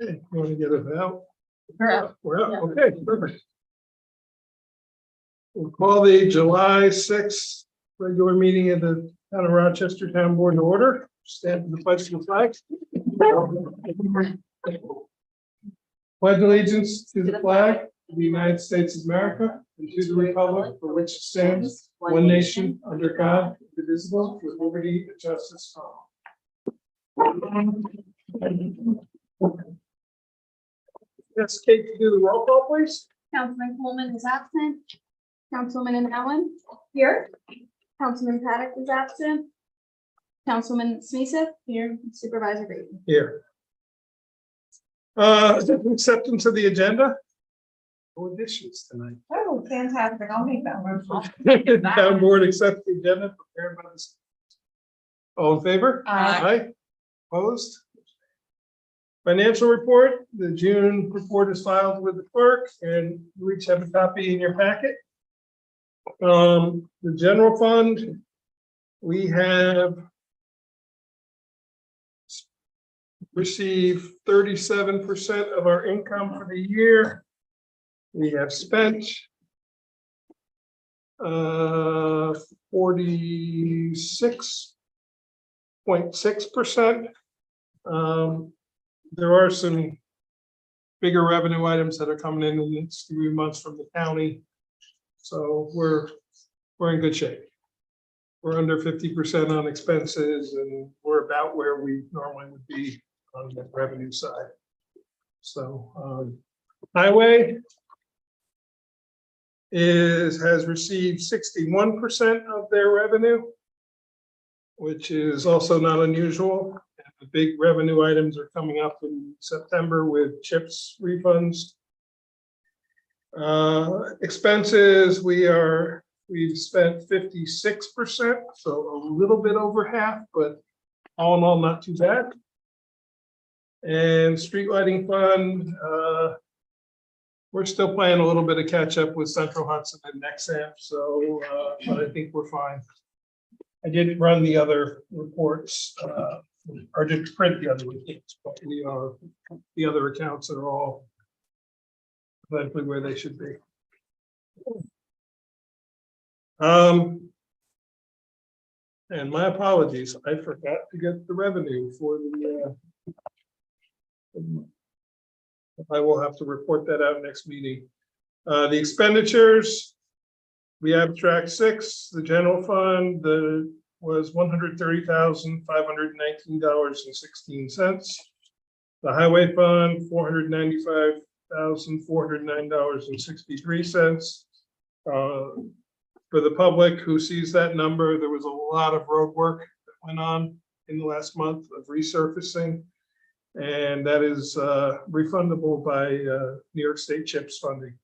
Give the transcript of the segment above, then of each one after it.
Okay, you want to get it out? We're up. We're up. Yeah. Okay, perfect. We'll call the July 6th regular meeting of the Town of Rochester Town Board to order. Stand for the pledge of the flag. Pledge allegiance to the flag of the United States of America and to the republic for which it stands, one nation, under God, indivisible, with liberty and justice for all. Yes, Kate, can you do the roll call, please? Councilman Coleman is absent. Councilwoman Allen here. Councilman Paddock is absent. Councilwoman Smeeseth here. Supervisor Grady. Here. Acceptance of the agenda. No additions tonight. Oh, fantastic. I'll make that motion. Town board accepts the agenda prepared by the. All in favor? Aye. Opposed? Financial report, the June report is filed with the clerk and you each have a copy in your packet. The general fund, we have received 37% of our income for the year. We have spent 46.6%. There are some bigger revenue items that are coming in the next 3 months from the county. So we're in good shape. We're under 50% on expenses and we're about where we normally would be on the revenue side. So highway has received 61% of their revenue, which is also not unusual. The big revenue items are coming up in September with CHIPS refunds. Expenses, we've spent 56%, so a little bit over half, but all in all, not too bad. And street lighting fund, we're still playing a little bit of catch up with Central Hudson and Nexamp, so but I think we're fine. I didn't run the other reports, or didn't print the other reports, but the other accounts are all exactly where they should be. And my apologies, I forgot to get the revenue for the. I will have to report that out next meeting. The expenditures, we abstract 6, the general fund, was $130,519.16. The highway fund, $495,409.63. For the public who sees that number, there was a lot of road work that went on in the last month of resurfacing. And that is refundable by New York State CHIPS funding.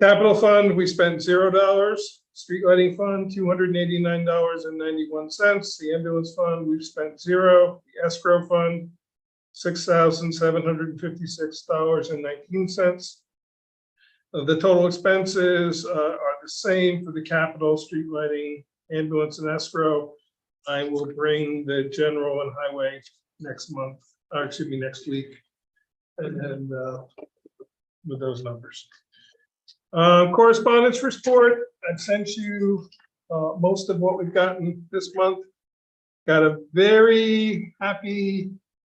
Capital fund, we spent $0. Street lighting fund, $289.91. The ambulance fund, we've spent $0. The escrow fund, $6,756.19. The total expenses are the same for the capital, street lighting, ambulance, and escrow. I will bring the general and highway next month, or excuse me, next week, and then with those numbers. Correspondence report, I've sent you most of what we've gotten this month. Got a very happy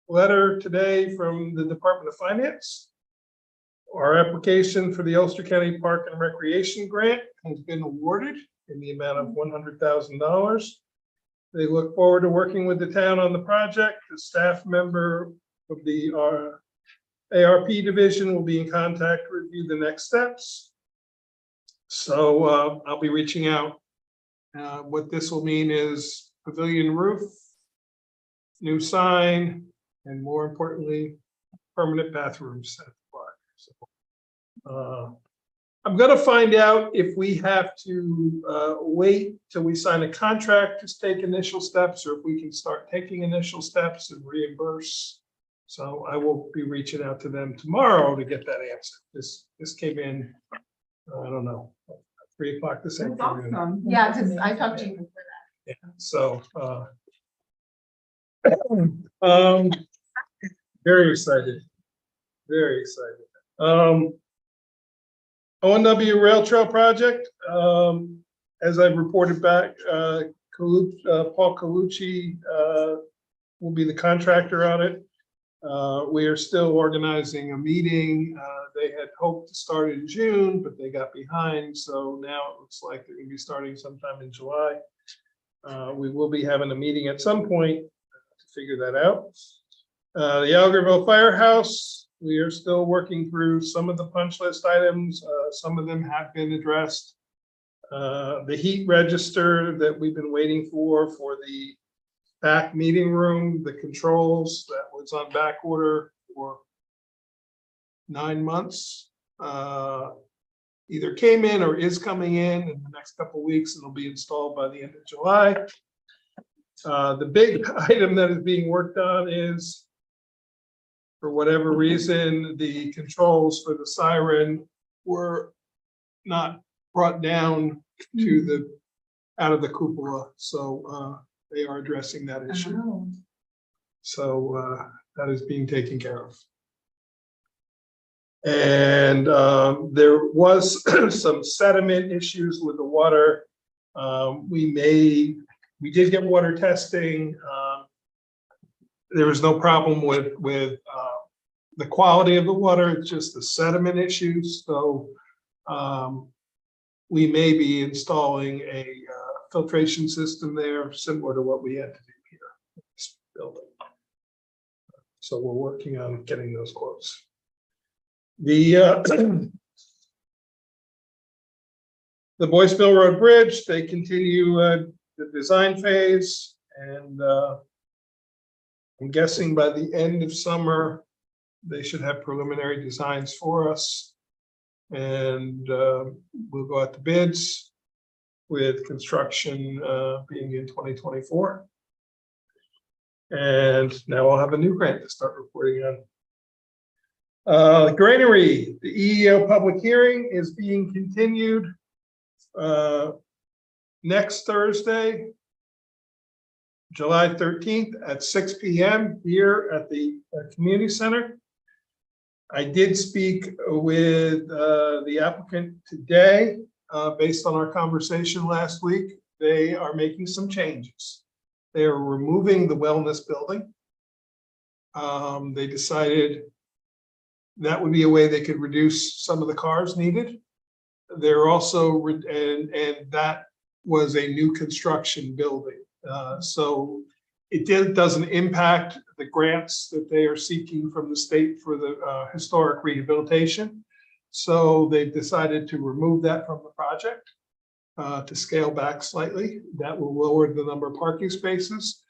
letter today from the Department of Finance. Our application for the Ulster County Park and Recreation Grant has been awarded. in the amount of $100,000. They look forward to working with the town on the project. The staff member of the ARP division will be in contact to review the next steps. So I'll be reaching out. What this will mean is pavilion roof, new sign, and more importantly, permanent bathrooms at the park. So, I'm gonna find out if we have to wait till we sign a contract to take initial steps, or if we can start taking initial steps and reimburse. So I will be reaching out to them tomorrow to get that answer. This came in, I don't know, 3 o'clock this That's afternoon. awesome. Yeah, because I talked to you before that. Yeah, so, very excited, very excited. O&W Rail Trail Project, as I've reported back, Paul Colucci will be the contractor on it. We are still organizing a meeting. They had hoped to start in June, but they got behind. So now it looks like they're gonna be starting sometime in July. We will be having a meeting at some point to figure that out. The Algerville Firehouse, we are still working through some of the punch list items. Some of them have been addressed. The heat register that we've been waiting for the back meeting room, the controls that was on back order for 9 months, either came in or is coming in the next couple of weeks, and will be installed by the end of July. The big item that is being worked on is, for whatever reason, the controls for the siren were not brought down to the out of the cupola. So they are addressing that issue. Oh. So that is being taken care of. And there was some sediment issues with the water. We did get water testing. There was no problem with the quality of the water. It's just the sediment issues. So we may be installing a filtration system there, similar to what we had to do here in this building. So we're working on getting those quotes. The Boyce Mill Road Bridge, they continue the design phase, and I'm guessing by the end of summer, they should have preliminary designs for us. And we'll go out to bids, with construction being in 2024. And now I'll have a new grant to start reporting on. The granary, the EEO public hearing is being continued next Thursday, July 13th at 6 p.m. here at the community center. I did speak with the applicant today. Based on our conversation last week, they are making some changes. They are removing the wellness building. They decided that would be a way they could reduce some of the cars needed. They're also, and that was a new construction building. So it doesn't impact the grants that they are seeking from the state for the historic rehabilitation. So they've decided to remove that from the project to scale back slightly. That will lower the number of parking spaces.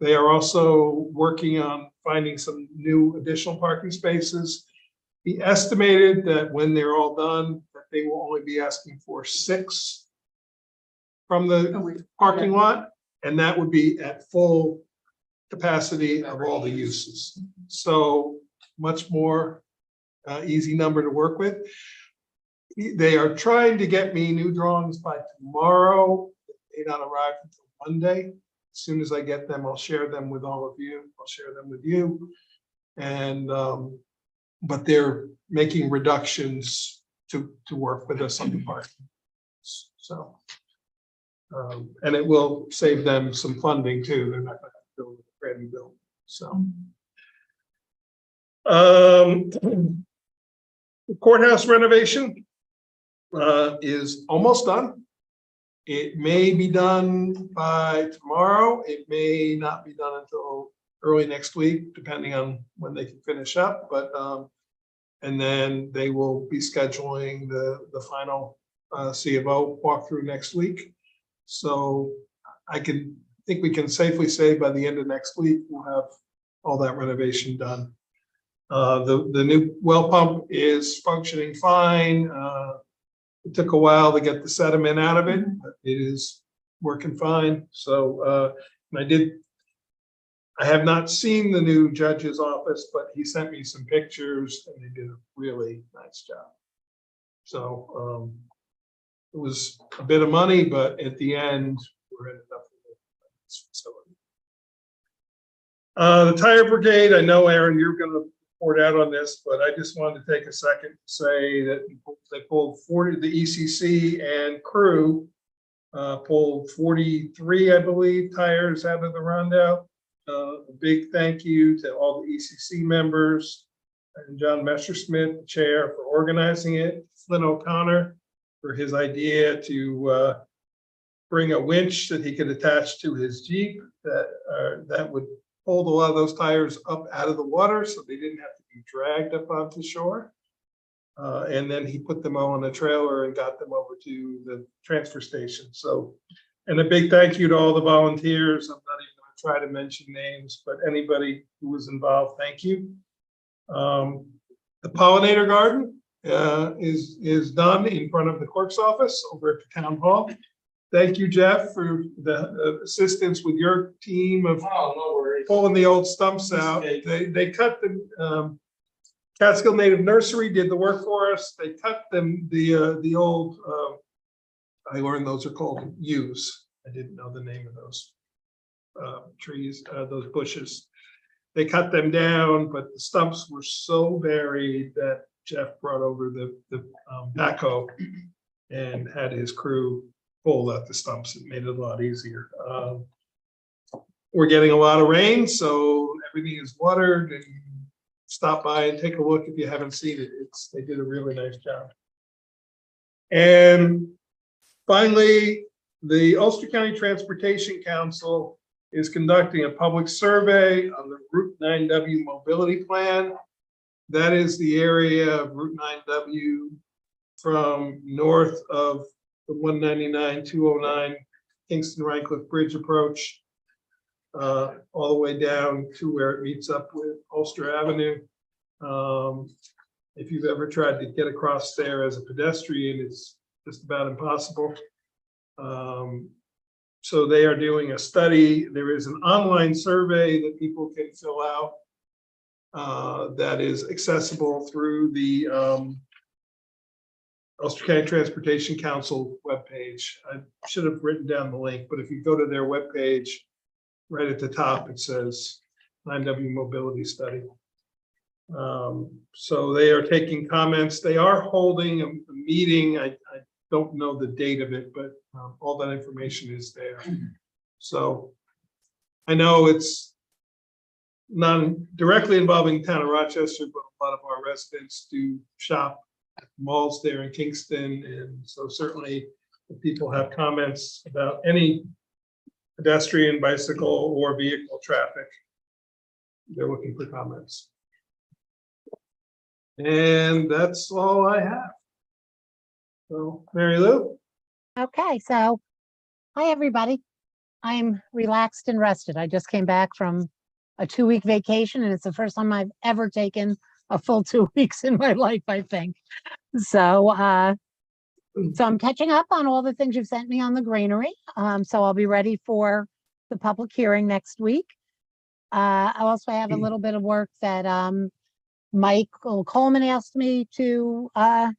They are also working on finding some new additional parking spaces. He estimated that when they're all done, that they will only be asking for 6 from the parking lot, and that would be at full capacity of all the uses. So much more easy number to work with. They are trying to get me new drawings by tomorrow. They may not arrive until Monday. As soon as I get them, I'll share them with all of you. I'll share them with you. And but they're making reductions to work with us on the parking. So and it will save them some funding too. They're not going to have to build a brand new building. So the courthouse renovation is almost done. It may be done by tomorrow. It may not be done until early next week, depending on when they can finish up, but, and then they will be scheduling the final C of O walkthrough next week. So I think we can safely say by the end of next week, we'll have all that renovation done. The new well pump is functioning fine. It took a while to get the sediment out of it, but it is working fine. So, and I have not seen the new judge's office, but he sent me some pictures and they did a really nice job. So, it was a bit of money, but at the end, we're ended up with this facility. The tire brigade, I know, Aaron, you're gonna report out on this, but I just wanted to take a second to say that they pulled 40, the ECC and crew pulled 43, I believe, tires out of the rundown. A big thank you to all the ECC members and John Messersmith, the chair, for organizing it. Flynn O'Connor for his idea to bring a winch that he could attach to his Jeep that would hold a lot of those tires up out of the water so they didn't have to be dragged up onto shore. And then he put them all on a trailer and got them over to the transfer station. So, and a big thank you to all the volunteers. I'm not even going to try to mention names, but anybody who was involved, thank you. The pollinator garden is done in front of the clerk's office over at the town hall. Thank you, Jeff, for the assistance with your team of pulling the old stumps out. They cut the Catskill Native Nursery did the work for us. They cut them the old. I learned those are called yews. I didn't know the name of those trees, those bushes. They cut them down, but the stumps were so buried that Jeff brought over the backhoe and had his crew pull out the stumps. It made it a lot easier. We're getting a lot of rain, so everything is watered, and stop by and take a look if you haven't seen it. They did a really nice job. And finally, the Ulster County Transportation Council is conducting a public survey on the Route 9W mobility plan. That is the area of Route 9W from north of the 199, 209 Kingston Rhinecliff Bridge approach, all the way down to where it meets up with Ulster Avenue. If you've ever tried to get across there as a pedestrian, it's just about impossible. So they are doing a study. There is an online survey that people can fill out that is accessible through the Ulster County Transportation Council webpage. I should have written down the link, but if you go to their webpage, right at the top, it says 9W Mobility Study. So they are taking comments. They are holding a meeting. I don't know the date of it, but all that information is there. So I know it's not directly involving the town of Rochester, but a lot of our residents do shop at malls there in Kingston. And so certainly if people have comments about any pedestrian, bicycle, or vehicle traffic, they're looking for comments. And that's all I have. So, Mary Lou? Okay, so hi, everybody. I'm relaxed and rested. I just came back from a 2-week vacation, and it's the first time I've ever taken a full 2 weeks in my life, I think. So, so I'm catching up on all the things you've sent me on the granary. So I'll be ready for the public hearing next week. I also have a little bit of work that Michael Coleman asked me to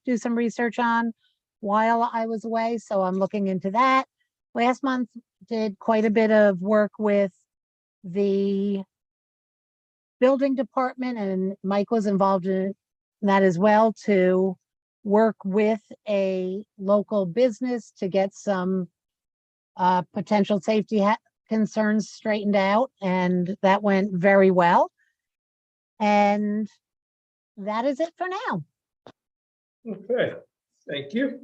do some research on while I was away, so I'm looking into that. Last month did quite a bit of work with the building department, and Mike was involved in that as well, to work with a local business to get some potential safety concerns straightened out, and that went very well. And that is it for now. Okay, thank you.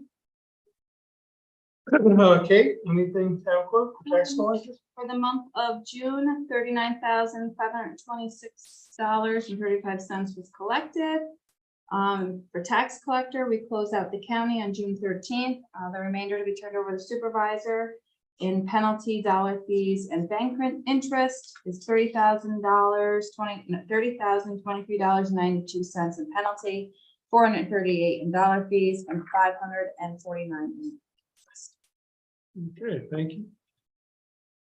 Kate, anything town clerk, tax collector? For the month of June, $39,526.35 was collected. For tax collector, we closed out the county on June 13th. The remainder to be turned over to supervisor in penalty, dollar fees, and bank rent interest is $30,023.92 in penalty, $438 in dollar fees, and $549 in interest. Okay, thank you.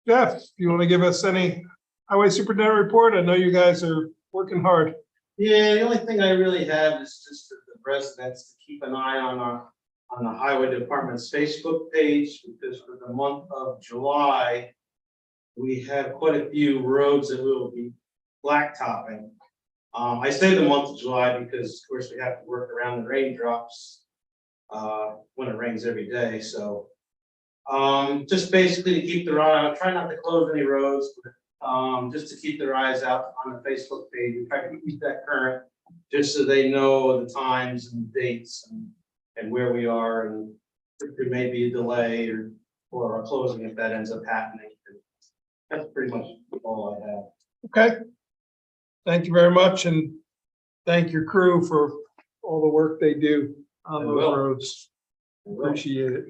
Jeff, do you want to give us any highway superintendent report? I know you guys are working hard. Yeah, the only thing I really have is just for the residents to keep an eye on the highway department's Facebook page, because for the month of July, we have quite a few roads that we will be blacktopping. I say the month of July because of course we have to work around the raindrops when it rains every day, so just basically to keep their eye out, try not to close any roads, but just to keep their eyes out on the Facebook page, we try to keep that current, just so they know the times and dates and where we are, and if there may be a delay or a closing if that ends up happening. That's pretty much all I have. Okay. Thank you very much, and thank your crew for all the work they do on I those will. roads. Well, Appreciate it.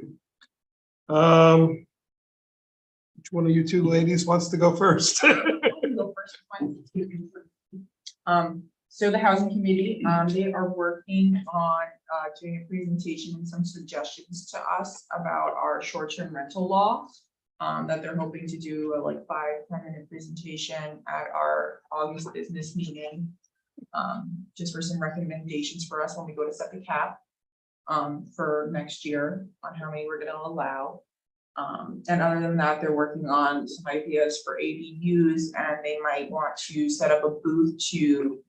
Which one of you two ladies wants to go first? Go first, one. So the housing committee, they are working on doing a presentation and some suggestions to us about our short-term rental law. That they're hoping to do a 5-10 minute presentation at our August business meeting. Just for some recommendations for us when we go to set the cap for next year on how many we're gonna allow. And other than that, they're working on some ideas for ADUs, and they might want to set up a booth to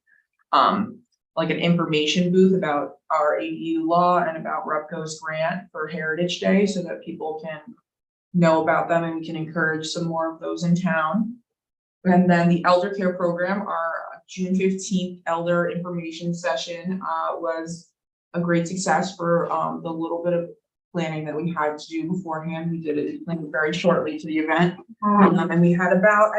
like an information booth about our ADU law and about RUPCO's grant for Heritage Day, so that people can know about them and we can encourage some more of those in town. And then the elder care program, our June 15th elder information session was a great success for the little bit of planning that we had to do beforehand. We did it very shortly to the event. And we had about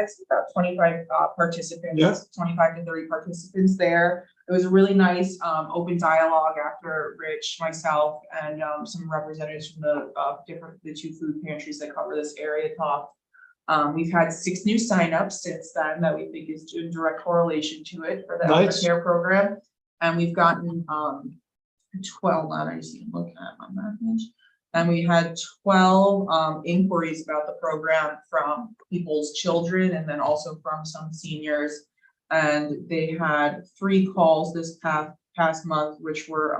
25 participants, Yeah. 25 to 30 participants there. It was a really nice open dialogue after Rich, myself, and some representatives from the two food pantries that cover this area talked. We've had 6 new signups since then that we think is in direct correlation to it for the elder Nice. care program. And we've gotten 12, I just need to look at my message. And we had 12 inquiries about the program from people's children and then also from some seniors. And they had 3 calls this past month, which were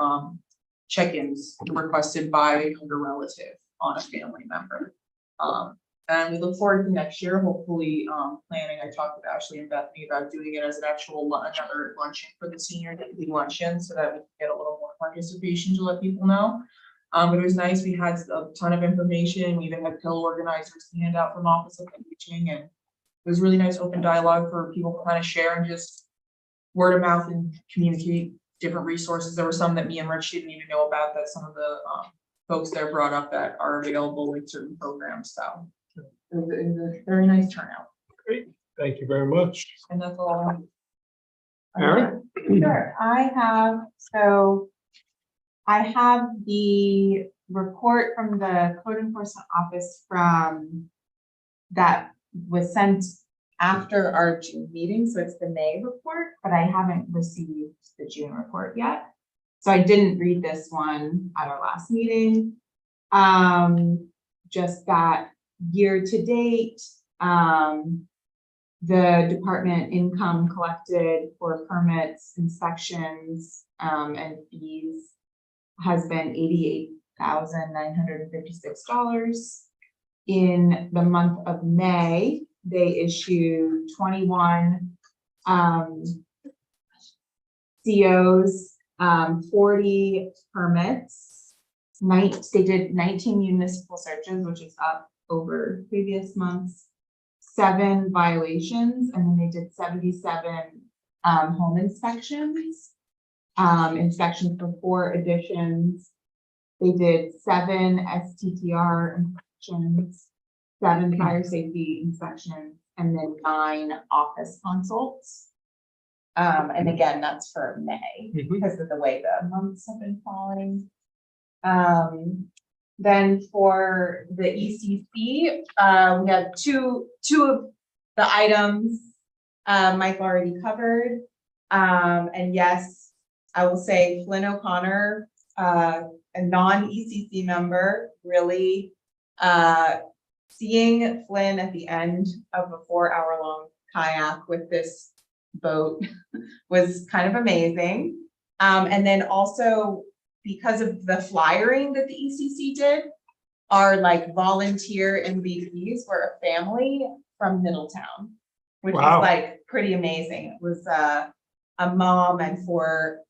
check-ins requested by a younger relative on a family member. And we look forward to next year, hopefully planning. I talked with Ashley and Bethany about doing it as an actual another luncheon for the senior daily luncheon, so that we can get a little more participation to let people know. But it was nice. We had a ton of information. We even had pill organizers to hand out from Office of Teaching, and it was really nice open dialogue for people to kind of share and just word of mouth and communicate different resources. There were some that me and Rich didn't even know about that some of the folks there brought up that are available in certain programs. So it was a very nice turnout. Great, thank you very much. And that's all. Aaron? Sure, I have the report from the code enforcement office that was sent after our June meeting, so it's the May report, but I haven't received the June report yet. So I didn't read this one at our last meeting. Just that year to date, the department income collected for permits, inspections, and fees has been $88,956. In the month of May, they issued 21 COs, 40 permits. They did 19 municipal searches, which is up over previous months. 7 violations, and then they did 77 home inspections. Inspections for 4 additions, They did 7 STTR inspections, 7 fire safety inspections, and then 9 office consults. And again, that's for May Mhm. because of the way the months have been falling. Then for the ECC, we have two of the items, Mike already covered. And yes, I will say Flynn O'Connor, a non-ECC member, really, seeing Flynn at the end of a 4-hour-long kayak with this boat was kind of amazing. And then also because of the flyering that the ECC did, our like volunteer MVPs were a family from Middletown, which Wow. was like pretty amazing. It was a mom and four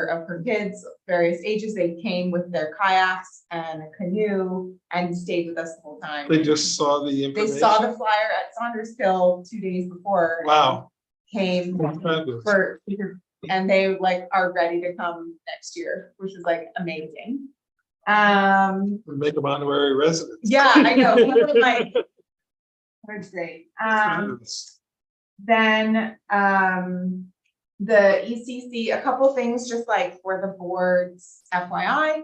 of her kids, various ages. They came with their kayaks and a canoe and stayed with us the whole time. They just saw the They information. saw the flyer at Saunderskill 2 days before. and Wow. Came Fabulous. and they like are ready to come next year, which is like amazing. Make them honorary residents. Yeah, I know. We were like, that's great. Fabulous. Then, the ECC, a couple things just like for the board's FYI.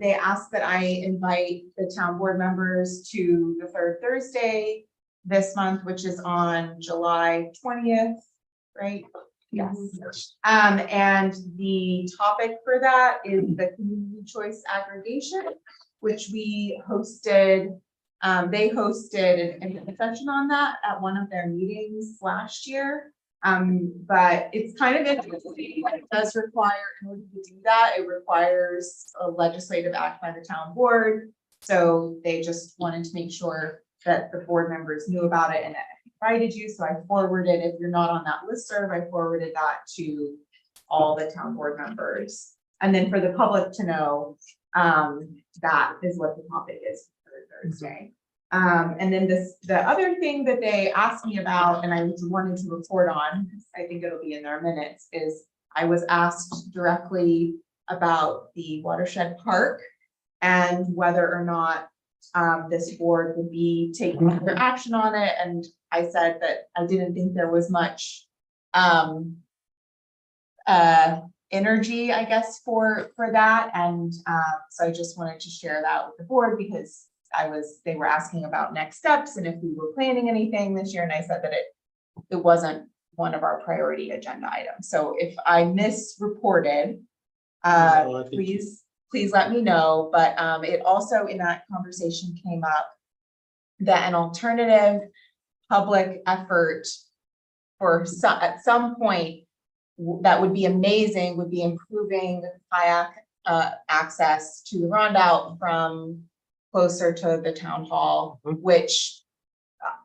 They asked that I invite the town board members to the 3rd Thursday this month, which is on July 20th, right? Yes. Yes. And the topic for that is the community choice aggregation, which we hosted. They hosted an session on that at one of their meetings last year. But it's kind of interesting. It does require, in order to do that, it requires a legislative act by the town board. So they just wanted to make sure that the board members knew about it and invited you. So I forwarded, if you're not on that listserv, I forwarded that to all the town board members. And then for the public to know, that is what the topic is for Thursday. And then the other thing that they asked me about, and I wanted to report on, because I think it'll be in their minutes, is I was asked directly about the watershed park and whether or not this board would be taking other action on it. And I said that I didn't think there was much energy, I guess, for that. And so I just wanted to share that with the board because they were asking about next steps and if we were planning anything this year. And I said that it wasn't one of our priority agenda items. So if I misreported, No, I think please let me know. But it also in that conversation came up that an alternative public effort at some point that would be amazing would be improving kayak access to the Rondout from closer to the town hall, which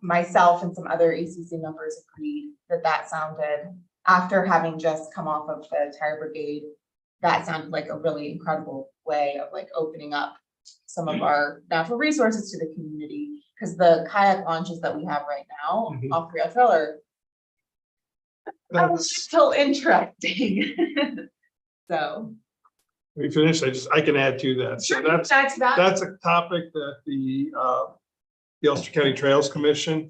myself and some other ECC members agreed that sounded, after having just come off of the Tire Brigade, that sounded like a really incredible way of like opening up some of our natural resources to the community. Because the kayak launches that we have right now Mhm. off Real Trail are That's- still interesting. So. We finished. I can add to that. So that's That's a topic that the Ulster County Trails Commission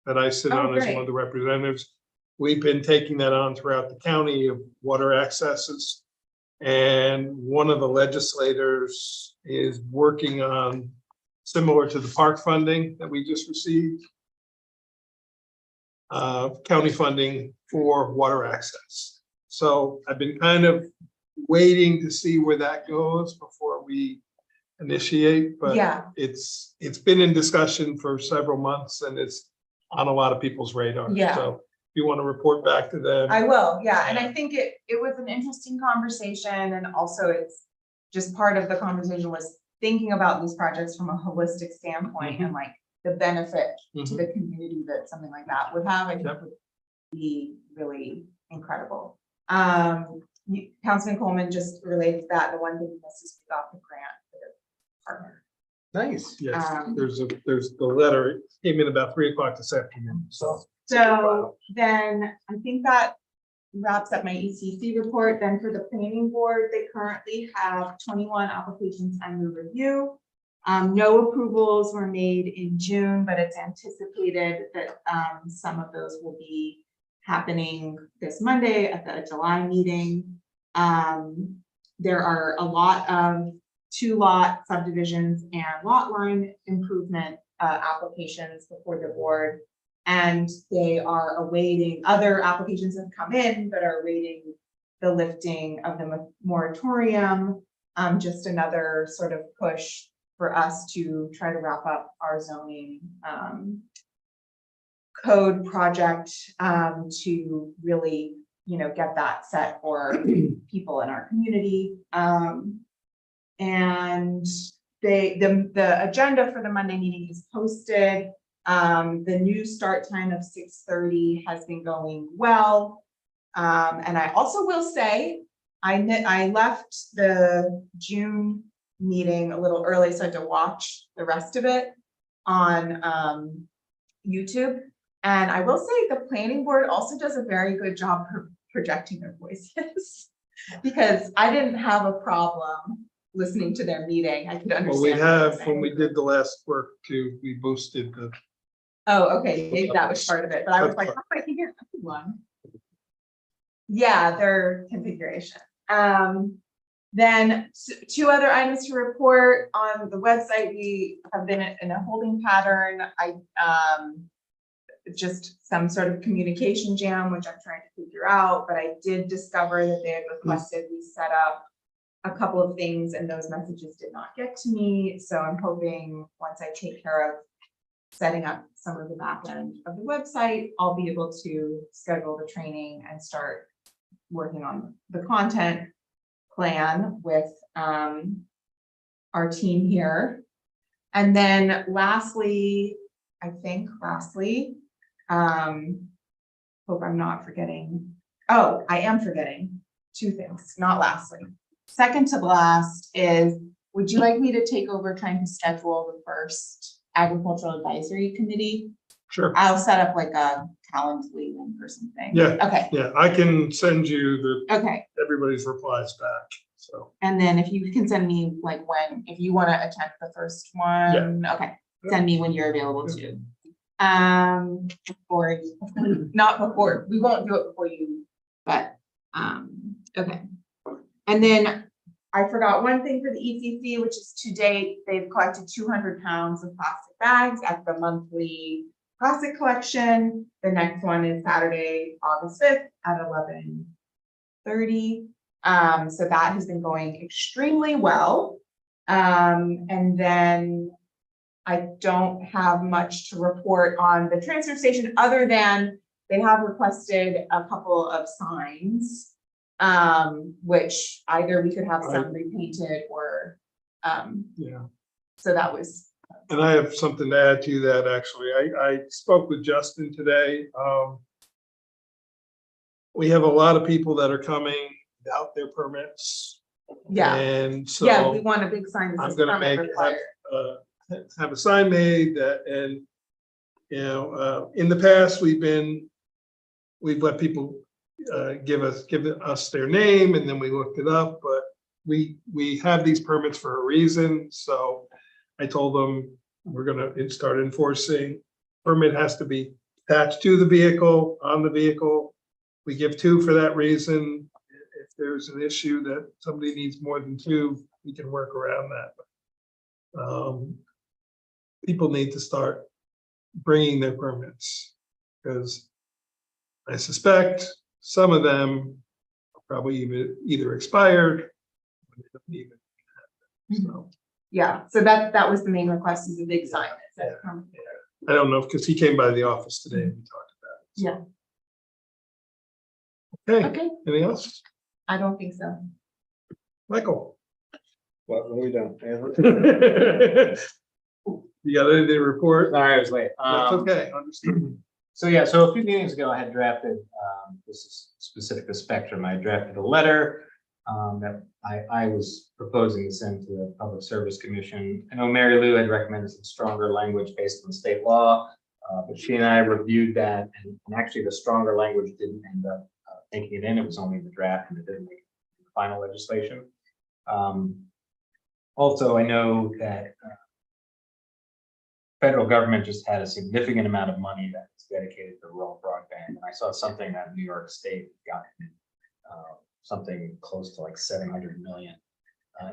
that I sit Oh, on as great. one of the representatives. We've been taking that on throughout the county of water accesses. And one of the legislators is working on, similar to the park funding that we just received, county funding for water access. So I've been kind of waiting to see where that goes before we initiate, but Yeah. it's been in discussion for several months and it's on a lot of people's radar. Yeah. So if you want to report back to them. I will, yeah, and I think it was an interesting conversation, and also it's just part of the conversation was thinking about these projects from a holistic standpoint and like the benefit to Mhm. the community that something like that would have, I think Yep. would be really incredible. Councilman Coleman just related to that, the one thing we missed is we got the grant for the partner. Nice. Yes, Um, there's the letter, it came in about 3 o'clock this afternoon, so. So then I think that wraps up my ECC report. Then for the planning board, they currently have 21 applications under review. No approvals were made in June, but it's anticipated that some of those will be happening this Monday at the July meeting. There are a lot of 2-lot subdivisions and lot line improvement applications before the board. And they are awaiting, other applications have come in that are awaiting the lifting of the moratorium. Just another sort of push for us to try to wrap up our zoning code project to really, get that set for people in our community. And the agenda for the Monday meeting is posted. The new start time of 6:30 has been going well. And I also will say, I left the June meeting a little early, so I had to watch the rest of it on YouTube. And I will say the planning board also does a very good job projecting their voices because I didn't have a problem listening to their meeting. I could understand. Well, we what they're have, when saying. we did the last work too, we boosted the, Oh, okay, maybe that was part of it, but I was like, how am I hear everyone? Yeah, their configuration. Then 2 other items to report on the website. We have been in a holding pattern. Just some sort of communication jam, which I'm trying to figure out, but I did discover that they had requested we set up a couple of things and those messages did not get to me. So I'm hoping once I take care of setting up some of the back end of the website, I'll be able to schedule the training and start working on the content plan with our team here. And then lastly, hope I'm not forgetting. Oh, I am forgetting 2 things, not lastly. Second to last is, would you like me to take over trying to schedule the first agricultural advisory committee? sure. I'll set up like a Calendly link or something. Yeah. Okay, Yeah, I can send you okay. everybody's replies back, so. And then if you can send me like if you want to attend the first one, okay, send me when you're available too. Before, not before, we won't do it before you, but, okay. And then I forgot one thing for the ECC, which is to date, they've collected 200 pounds of plastic bags at the monthly plastic collection. The next one is Saturday, August 5th at 11:30. So that has been going extremely well. And then I don't have much to report on the transfer station other than they have requested a couple of signs, which either we could have some repainted or, Yeah, so that was, and I have something to add to that, actually. I spoke with Justin today. We have a lot of people that are coming without their permits. yeah, And so. yeah, we want a big sign that I'm says gonna permit make, required. have a sign made that, and, in the past, we've let people, give us their name, and then we looked it up, but we have these permits for a reason, so I told them we're gonna start enforcing. Permit has to be attached to the vehicle, on the vehicle. We give 2 for that reason. If there's an issue that somebody needs more than 2, we can work around that. People need to start bringing their permits, because I suspect some of them are probably either expired. Or they don't even have them. So, Yeah, so that was the main request, is a big sign that says permit. I don't know, because he came by the office today and we talked about it. Yeah, Okay, okay, anything else? I don't think so. Michael? What are we done? You got anything to report? Sorry, I was late. That's okay, understood. So yeah, so a few meetings ago, I had drafted, this is specific to Spectrum, I drafted a letter that I was proposing to send to the Public Service Commission. I know Mary Lou had recommended some stronger language based on state law, but she and I reviewed that, and actually the stronger language didn't end up taking it in. It was only the draft and it didn't make the final legislation. Also, I know that federal government just had a significant amount of money that was dedicated to rural broadband. And I saw something that New York State got something close to like 700 million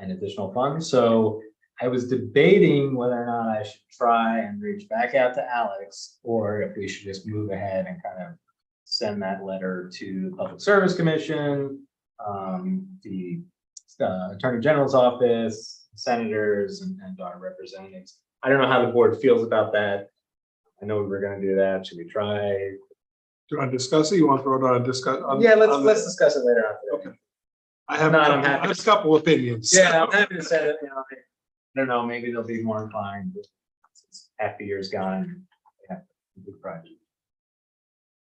in additional funds. So I was debating whether or not I should try and reach back out to Alex, or if we should just move ahead and kind of send that letter to the Public Service Commission, the Attorney General's office, senators, and our representatives. I don't know how the board feels about that. I know we were going to do that. Should we try? Do you want to discuss it? You want to throw it on a discuss? Yeah, let's discuss it later on today. Okay. I have, No, I'm I happy. have a couple opinions. Yeah, I'm happy to say that, I don't know, maybe they'll be more inclined. Since half the year's gone. Yeah, big project.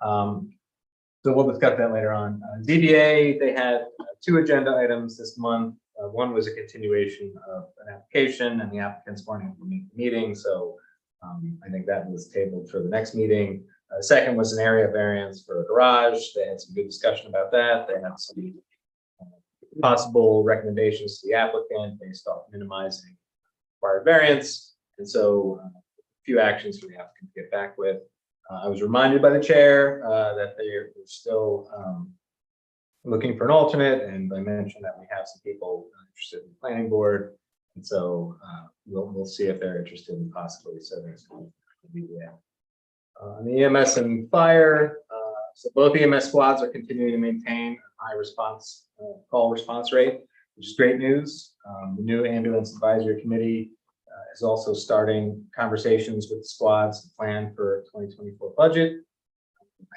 So we'll discuss that later on. DBA, they had 2 agenda items this month. One was a continuation of an application, and the applicants weren't able to make the meeting, so I think that was tabled for the next meeting. Second was an area variance for a garage. They had some good discussion about that. They had some possible recommendations to the applicant based off minimizing required variance, and so a few actions for the applicant to get back with. I was reminded by the chair that they're still looking for an alternate, and I mentioned that we have some people interested in the planning board, and so we'll see if they're interested in possibly serving as on the EMS and fire. So both EMS squads are continuing to maintain a high response call response rate, which is great news. The new ambulance advisory committee is also starting conversations with the squads to plan for 2024 budget.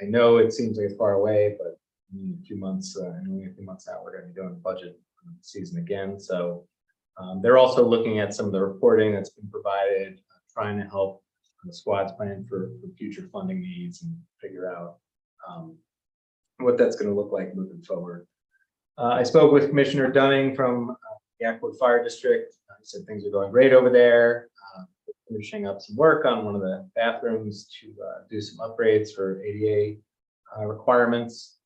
I know it seems like it's far away, but in a few months, only a few months out, we're going to be doing the budget season again. So they're also looking at some of the reporting that's been provided, trying to help the squads plan for future funding needs and figure out what that's going to look like moving forward. I spoke with Commissioner Dunning from the Ackwood Fire District. He said things are going great over there. Finishing up some work on one of the bathrooms to do some upgrades for ADA requirements.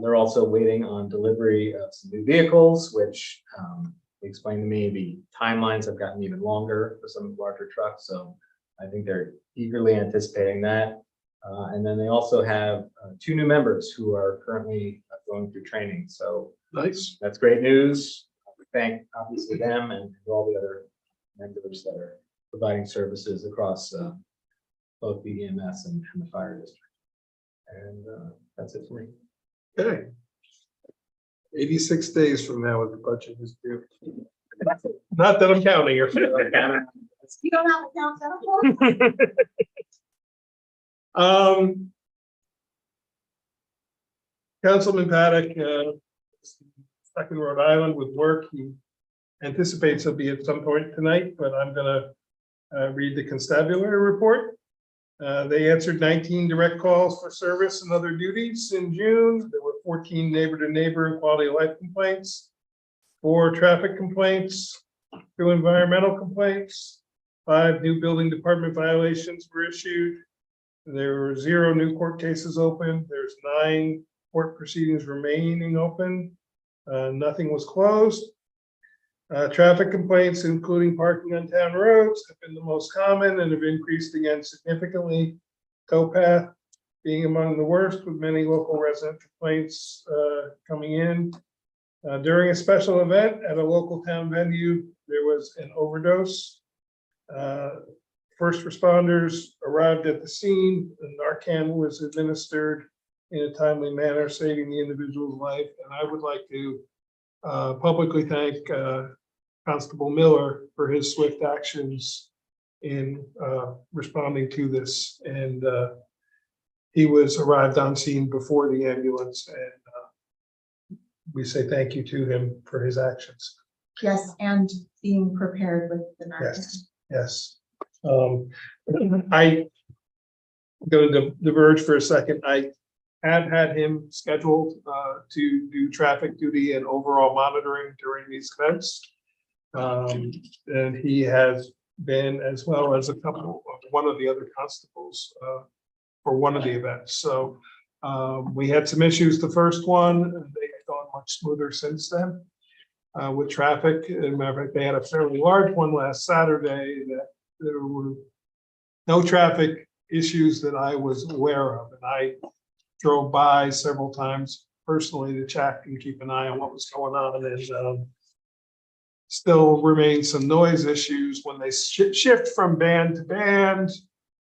They're also waiting on delivery of some new vehicles, which they explained to me the timelines have gotten even longer for some larger trucks. So I think they're eagerly anticipating that. And then they also have 2 new members who are currently going through training. So Nice. that's great news. We thank obviously them and all the other members that are providing services across both the EMS and the fire district. And that's it for me. Okay. 86 days from now, the budget is due. Not that I'm counting here. You don't have a count. Councilman Paddock, stuck in Rhode Island with work. He anticipates he'll be at some point tonight, but I'm gonna read the constabulary report. They answered 19 direct calls for service and other duties in June. There were 14 neighbor-to-neighbor and quality of life complaints, 4 traffic complaints, 2 environmental complaints, 5 new building department violations were issued. There were 0 new court cases open. There's 9 court proceedings remaining open. Nothing was closed. Traffic complaints, including parking on town roads, have been the most common and have increased again significantly. Towpath being among the worst, with many local resident complaints coming in. During a special event at a local town venue, there was an overdose. First responders arrived at the scene, and Narcan was administered in a timely manner, saving the individual's life. And I would like to publicly thank Constable Miller for his swift actions in responding to this. And he was arrived on scene before the ambulance, and we say thank you to him for his actions. Yes, and being prepared with the Narcan. Yes. I go to diverge for a second. I had him scheduled to do traffic duty and overall monitoring during these events. And he has been, as well as one of the other constables for one of the events. So We had some issues the first one, and they've gone much smoother since then with traffic. As a matter of fact, they had a fairly large one last Saturday that there were no traffic issues that I was aware of. And I drove by several times personally to check and keep an eye on what was going on. And still remains some noise issues when they shift from band to band.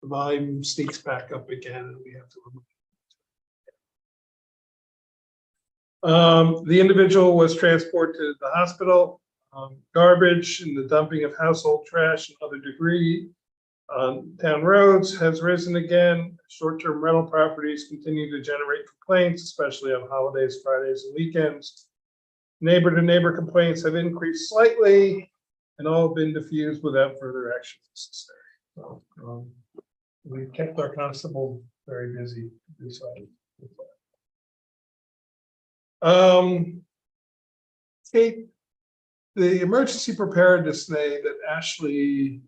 The volume sneaks back up again, and we have to remove. The individual was transported to the hospital. Garbage and the dumping of household trash and other debris on town roads has risen again. Short-term rental properties continue to generate complaints, especially on holidays, Fridays, and weekends. Neighbor-to-neighbor complaints have increased slightly and all have been diffused without further action necessary. So, we've kept our constable very busy. Kate, the emergency preparedness day that Ashley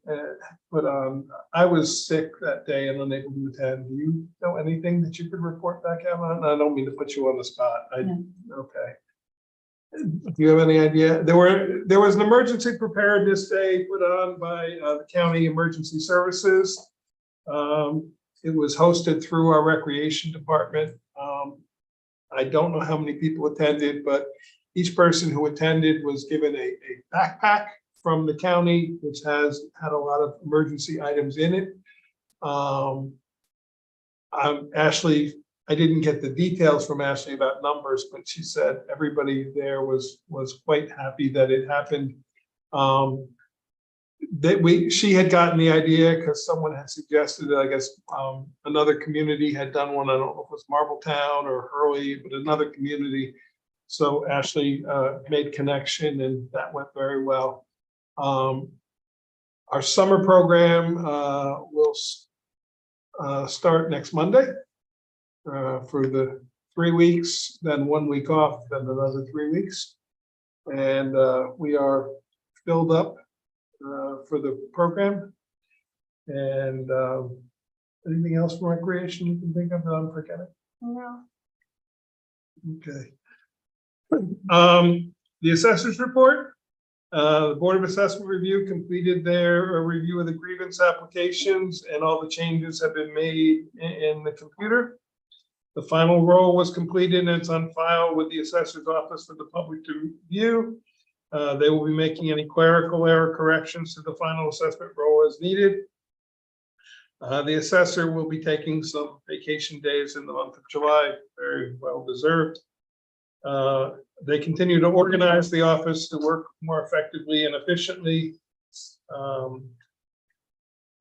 put on, I was sick that day and unable to attend. Do you know anything that you could report back out on? I don't mean to put you on the spot. Okay. Do you have any idea? There was an emergency preparedness day put on by the county emergency services. It was hosted through our recreation department. I don't know how many people attended, but each person who attended was given a backpack from the county, which had a lot of emergency items in it. Ashley, I didn't get the details from Ashley about numbers, but she said everybody there was quite happy that it happened. She had gotten the idea because someone had suggested that, I guess, another community had done one. I don't know if it was Marbletown or Hurley, but another community. So Ashley made connection, and that went very well. Our summer program will start next Monday for the 3 weeks, then 1 week off, then another 3 weeks. And we are filled up for the program. And anything else from recreation you can think of that I'm forgetting? No. Okay. The assessors report. The Board of Assessment Review completed their review of the grievance applications, and all the changes have been made in the computer. The final roll was completed and it's on file with the assessor's office for the public to review. They will be making any clerical error corrections to the final assessment roll as needed. The assessor will be taking some vacation days in the month of July, very well deserved. They continue to organize the office to work more effectively and efficiently.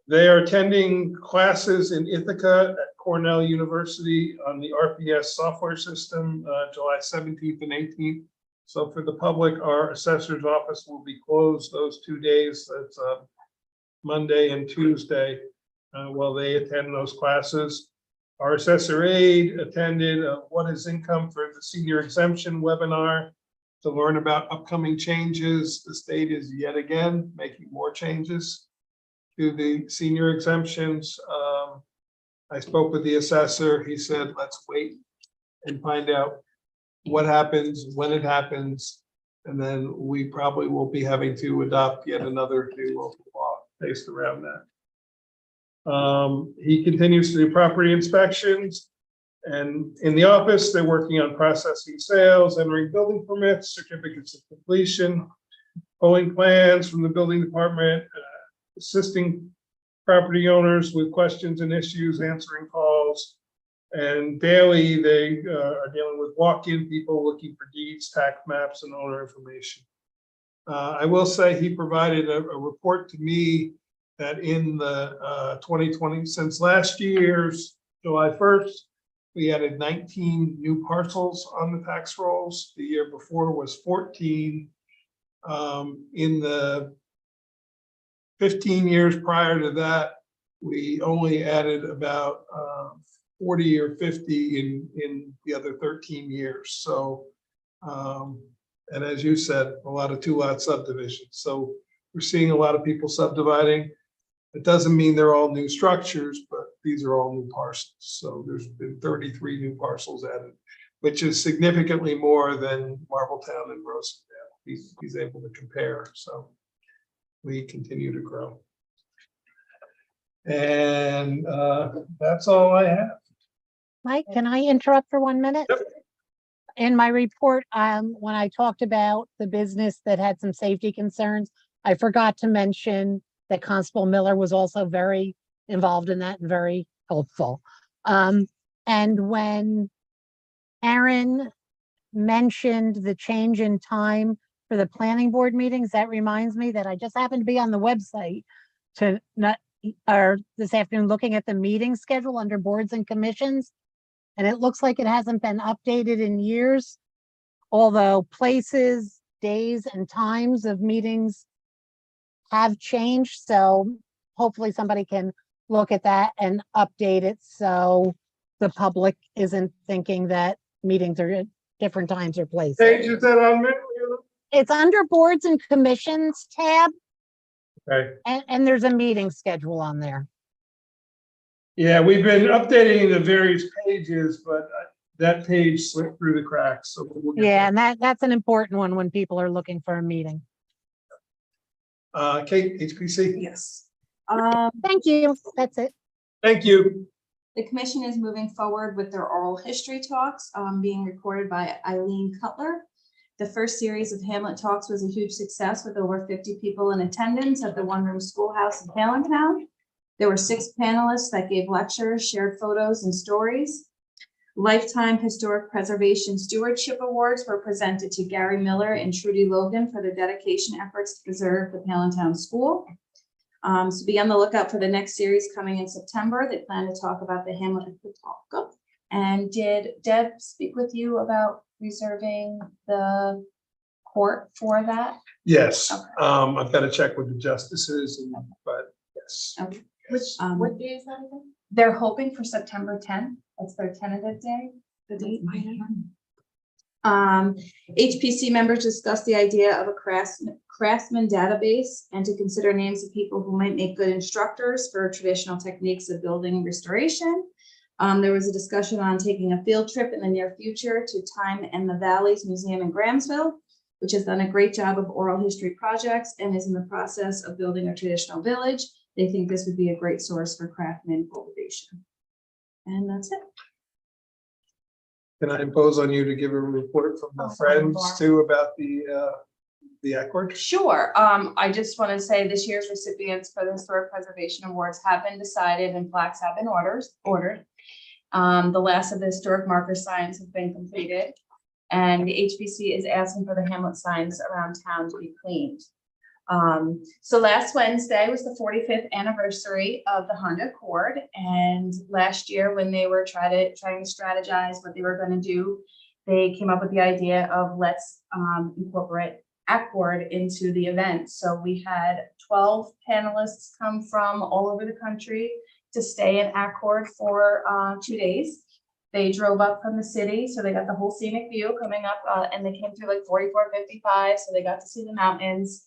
They are attending classes in Ithaca at Cornell University on the RPS software system, July 17th and 18th. So for the public, our assessor's office will be closed those 2 days. That's Monday and Tuesday while they attend those classes. Our assessor aide attended What is Income for the Senior Exemption webinar to learn about upcoming changes. The state is yet again making more changes to the senior exemptions. I spoke with the assessor. He said, let's wait and find out what happens, when it happens, and then we probably will be having to adopt yet another new local law based around that. He continues to do property inspections, and in the office, they're working on processing sales, entering building permits, certificates of completion, pulling plans from the building department, assisting property owners with questions and issues, answering calls. And daily, they are dealing with walk-in people looking for deeds, tax maps, and owner information. I will say he provided a report to me that in the 2020, since last year's July 1st, we added 19 new parcels on the tax rolls. The year before was 14. In the 15 years prior to that, we only added about 40 or 50 in the other 13 years. So, and as you said, a lot of 2-lot subdivisions. So we're seeing a lot of people subdividing. It doesn't mean they're all new structures, but these are all new parcels. So there's been 33 new parcels added, which is significantly more than Marbletown and Rosendale. He's able to compare, so we continue to grow. And that's all I have. Mike, can I interrupt for 1 minute? Yep. In my report, when I talked about the business that had some safety concerns, I forgot to mention that Constable Miller was also very involved in that and very helpful. And when Aaron mentioned the change in time for the planning board meetings, that reminds me that I just happened to be on the website this afternoon, looking at the meeting schedule under boards and commissions. And it looks like it hasn't been updated in years, although places, days, and times of meetings have changed. So hopefully somebody can look at that and update it so the public isn't thinking that meetings are at different times or places. Page is that on there? It's under boards and commissions tab, Okay. and there's a meeting schedule on there. Yeah, we've been updating the various pages, but that page slipped through the cracks, so we'll get Yeah, there. and that's an important one when people are looking for a meeting. Kate, HPC? Yes. Thank you. That's it. Thank you. The commission is moving forward with their oral history talks, being recorded by Eileen Cutler. The first series of Hamlet Talks was a huge success with over 50 people in attendance at the one-room schoolhouse in Allentown. There were 6 panelists that gave lectures, shared photos and stories. Lifetime Historic Preservation Stewardship Awards were presented to Gary Miller and Trudy Logan for their dedication efforts to preserve the Allentown School. So be on the lookout for the next series coming in September. They plan to talk about the Hamlet of Pawtucket. And did Deb speak with you about reserving the court for that? Yes, Okay. I've got to check with the justices, but yes. Okay. What day is that again? They're hoping for September 10th. That's their tentative day. The date. HPC members discussed the idea of a craftsman database and to consider names of people who might make good instructors for traditional techniques of building restoration. There was a discussion on taking a field trip in the near future to Time and the Valleys Museum in Grahamsville, which has done a great job of oral history projects and is in the process of building a traditional village. They think this would be a great source for craftsman cultivation. And that's it. Can I impose on you to give a report from the friends too about the Accord? Sure. I just want to say this year's recipients for the Historic Preservation Awards have been decided and plaques have been ordered. The last of the historic marker signs have been completed. And the HBC is asking for the Hamlet signs around town to be cleaned. So last Wednesday was the 45th anniversary of the Honda Accord. And last year when they were trying to strategize what they were going to do, they came up with the idea of let's incorporate Accord into the event. So we had 12 panelists come from all over the country to stay in Accord for 2 days. They drove up from the city, so they got the whole scenic view coming up, and they came through like 4455, so they got to see the mountains.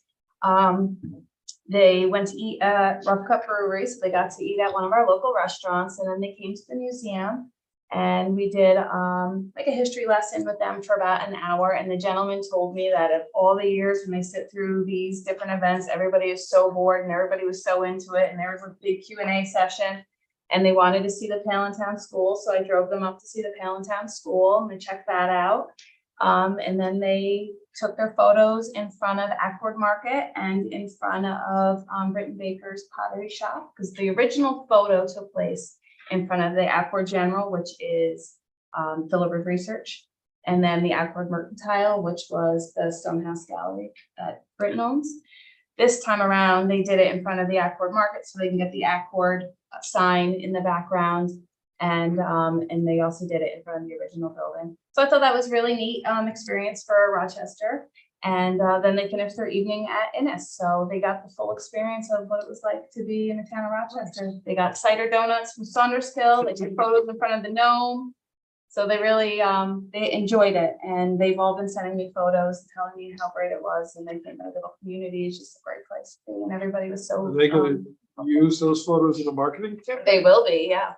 They went to eat at Rough Cut Brewery, so they got to eat at one of our local restaurants, and then they came to the museum, and we did like a history lesson with them for about an hour. And the gentleman told me that of all the years when they sit through these different events, everybody is so bored and everybody was so into it, and there was a big Q&A session. And they wanted to see the Allentown School, so I drove them up to see the Allentown School and they checked that out. And then they took their photos in front of Accord Market and in front of Britton Baker's Pottery Shop, because the original photo took place in front of the Accord General, which is Philibert Research, and then the Accord Mercantile, which was the Stonehouse Gallery that Britton owns. This time around, they did it in front of the Accord Market so they can get the Accord sign in the background, and they also did it in front of the original building. So I thought that was really neat experience for Rochester. And then they finished their evening at Innis, so they got the full experience of what it was like to be in the town of Rochester. They got cider donuts from Saunderskill. They took photos in front of the Gnome. So they really they enjoyed it, and they've all been sending me photos telling me how great it was, and they think the little community is just a great place to be, and everybody was so Are they gonna use those photos in a marketing campaign? They will be, yeah.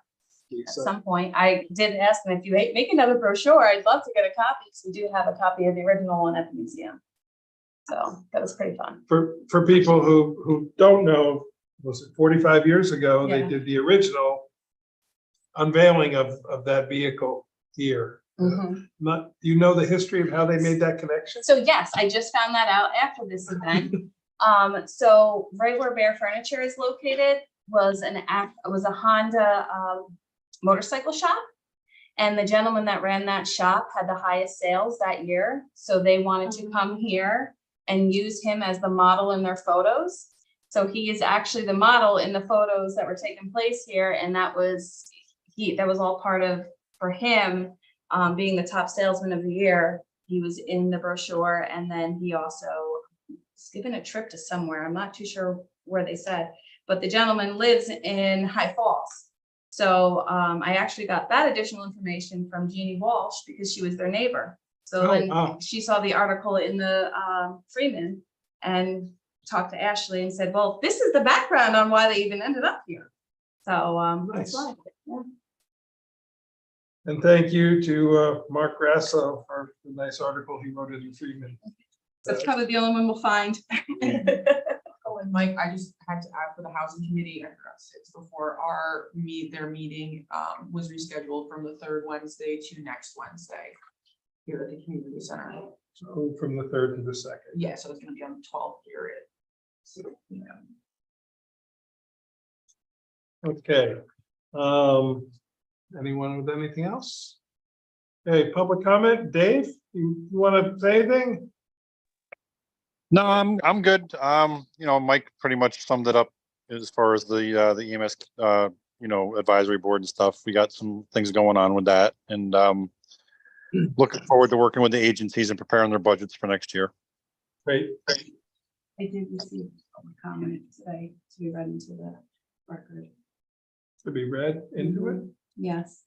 At So- some point, I did ask them if you make another brochure, I'd love to get a copy, because we do have a copy of the original one at the museum. So that was pretty fun. For people who don't know, was it 45 years ago, they Yeah. did the original unveiling of that vehicle here. Not, do you know the history of how they made that connection? So yes, I just found that out after this event. So right where Bear Furniture is located was a Honda motorcycle shop. And the gentleman that ran that shop had the highest sales that year. So they wanted to come here and use him as the model in their photos. So he is actually the model in the photos that were taking place here. And that was all part of, for him, being the top salesman of the year. He was in the brochure, and then he also was given a trip to somewhere. I'm not too sure where they said, but the gentleman lives in High Falls. So I actually got that additional information from Jeannie Walsh because she was their neighbor. So Oh, then wow. she saw the article in the Freeman and talked to Ashley and said, well, this is the background on why they even ended up here. So that's Nice. why. Yeah. And thank you to Mark Grasso for the nice article he wrote in the Freeman. That's probably the only one we'll find. Oh, and Mike, I just had to add for the housing committee, I forgot to say this before, their meeting was rescheduled from the third Wednesday to next Wednesday here at the community center. So from the 3rd to the 2nd. Yeah, so it's gonna be on the 12th period. So, you know. Okay. Anyone with anything else? Okay, public comment. Dave, you want to say anything? No, I'm good. Mike pretty much summed it up as far as the EMS, advisory board and stuff. We got some things going on with that, and looking forward to working with the agencies and preparing their budgets for next year. Great. I did receive a comment today to be read into the record. To be read into it. Yes.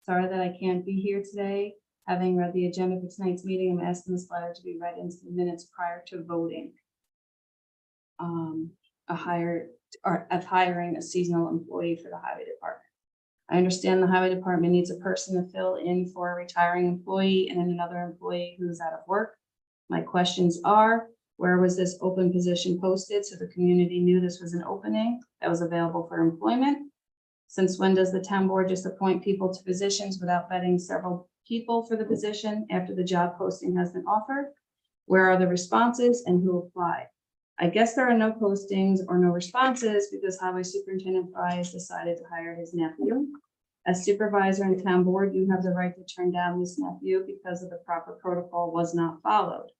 Sorry that I can't be here today. Having read the agenda for tonight's meeting, I'm asking this letter to be read into the minutes prior to voting. Of hiring a seasonal employee for the highway department. I understand the highway department needs a person to fill in for a retiring employee and another employee who's out of work. My questions are, where was this open position posted so the community knew this was an opening that was available for employment? Since when does the town board just appoint people to positions without vetting several people for the position after the job posting has been offered? Where are the responses and who applied? I guess there are no postings or no responses because Highway Superintendent Fry has decided to hire his nephew. As supervisor and town board, you have the right to turn down this nephew because of the proper protocol was not followed.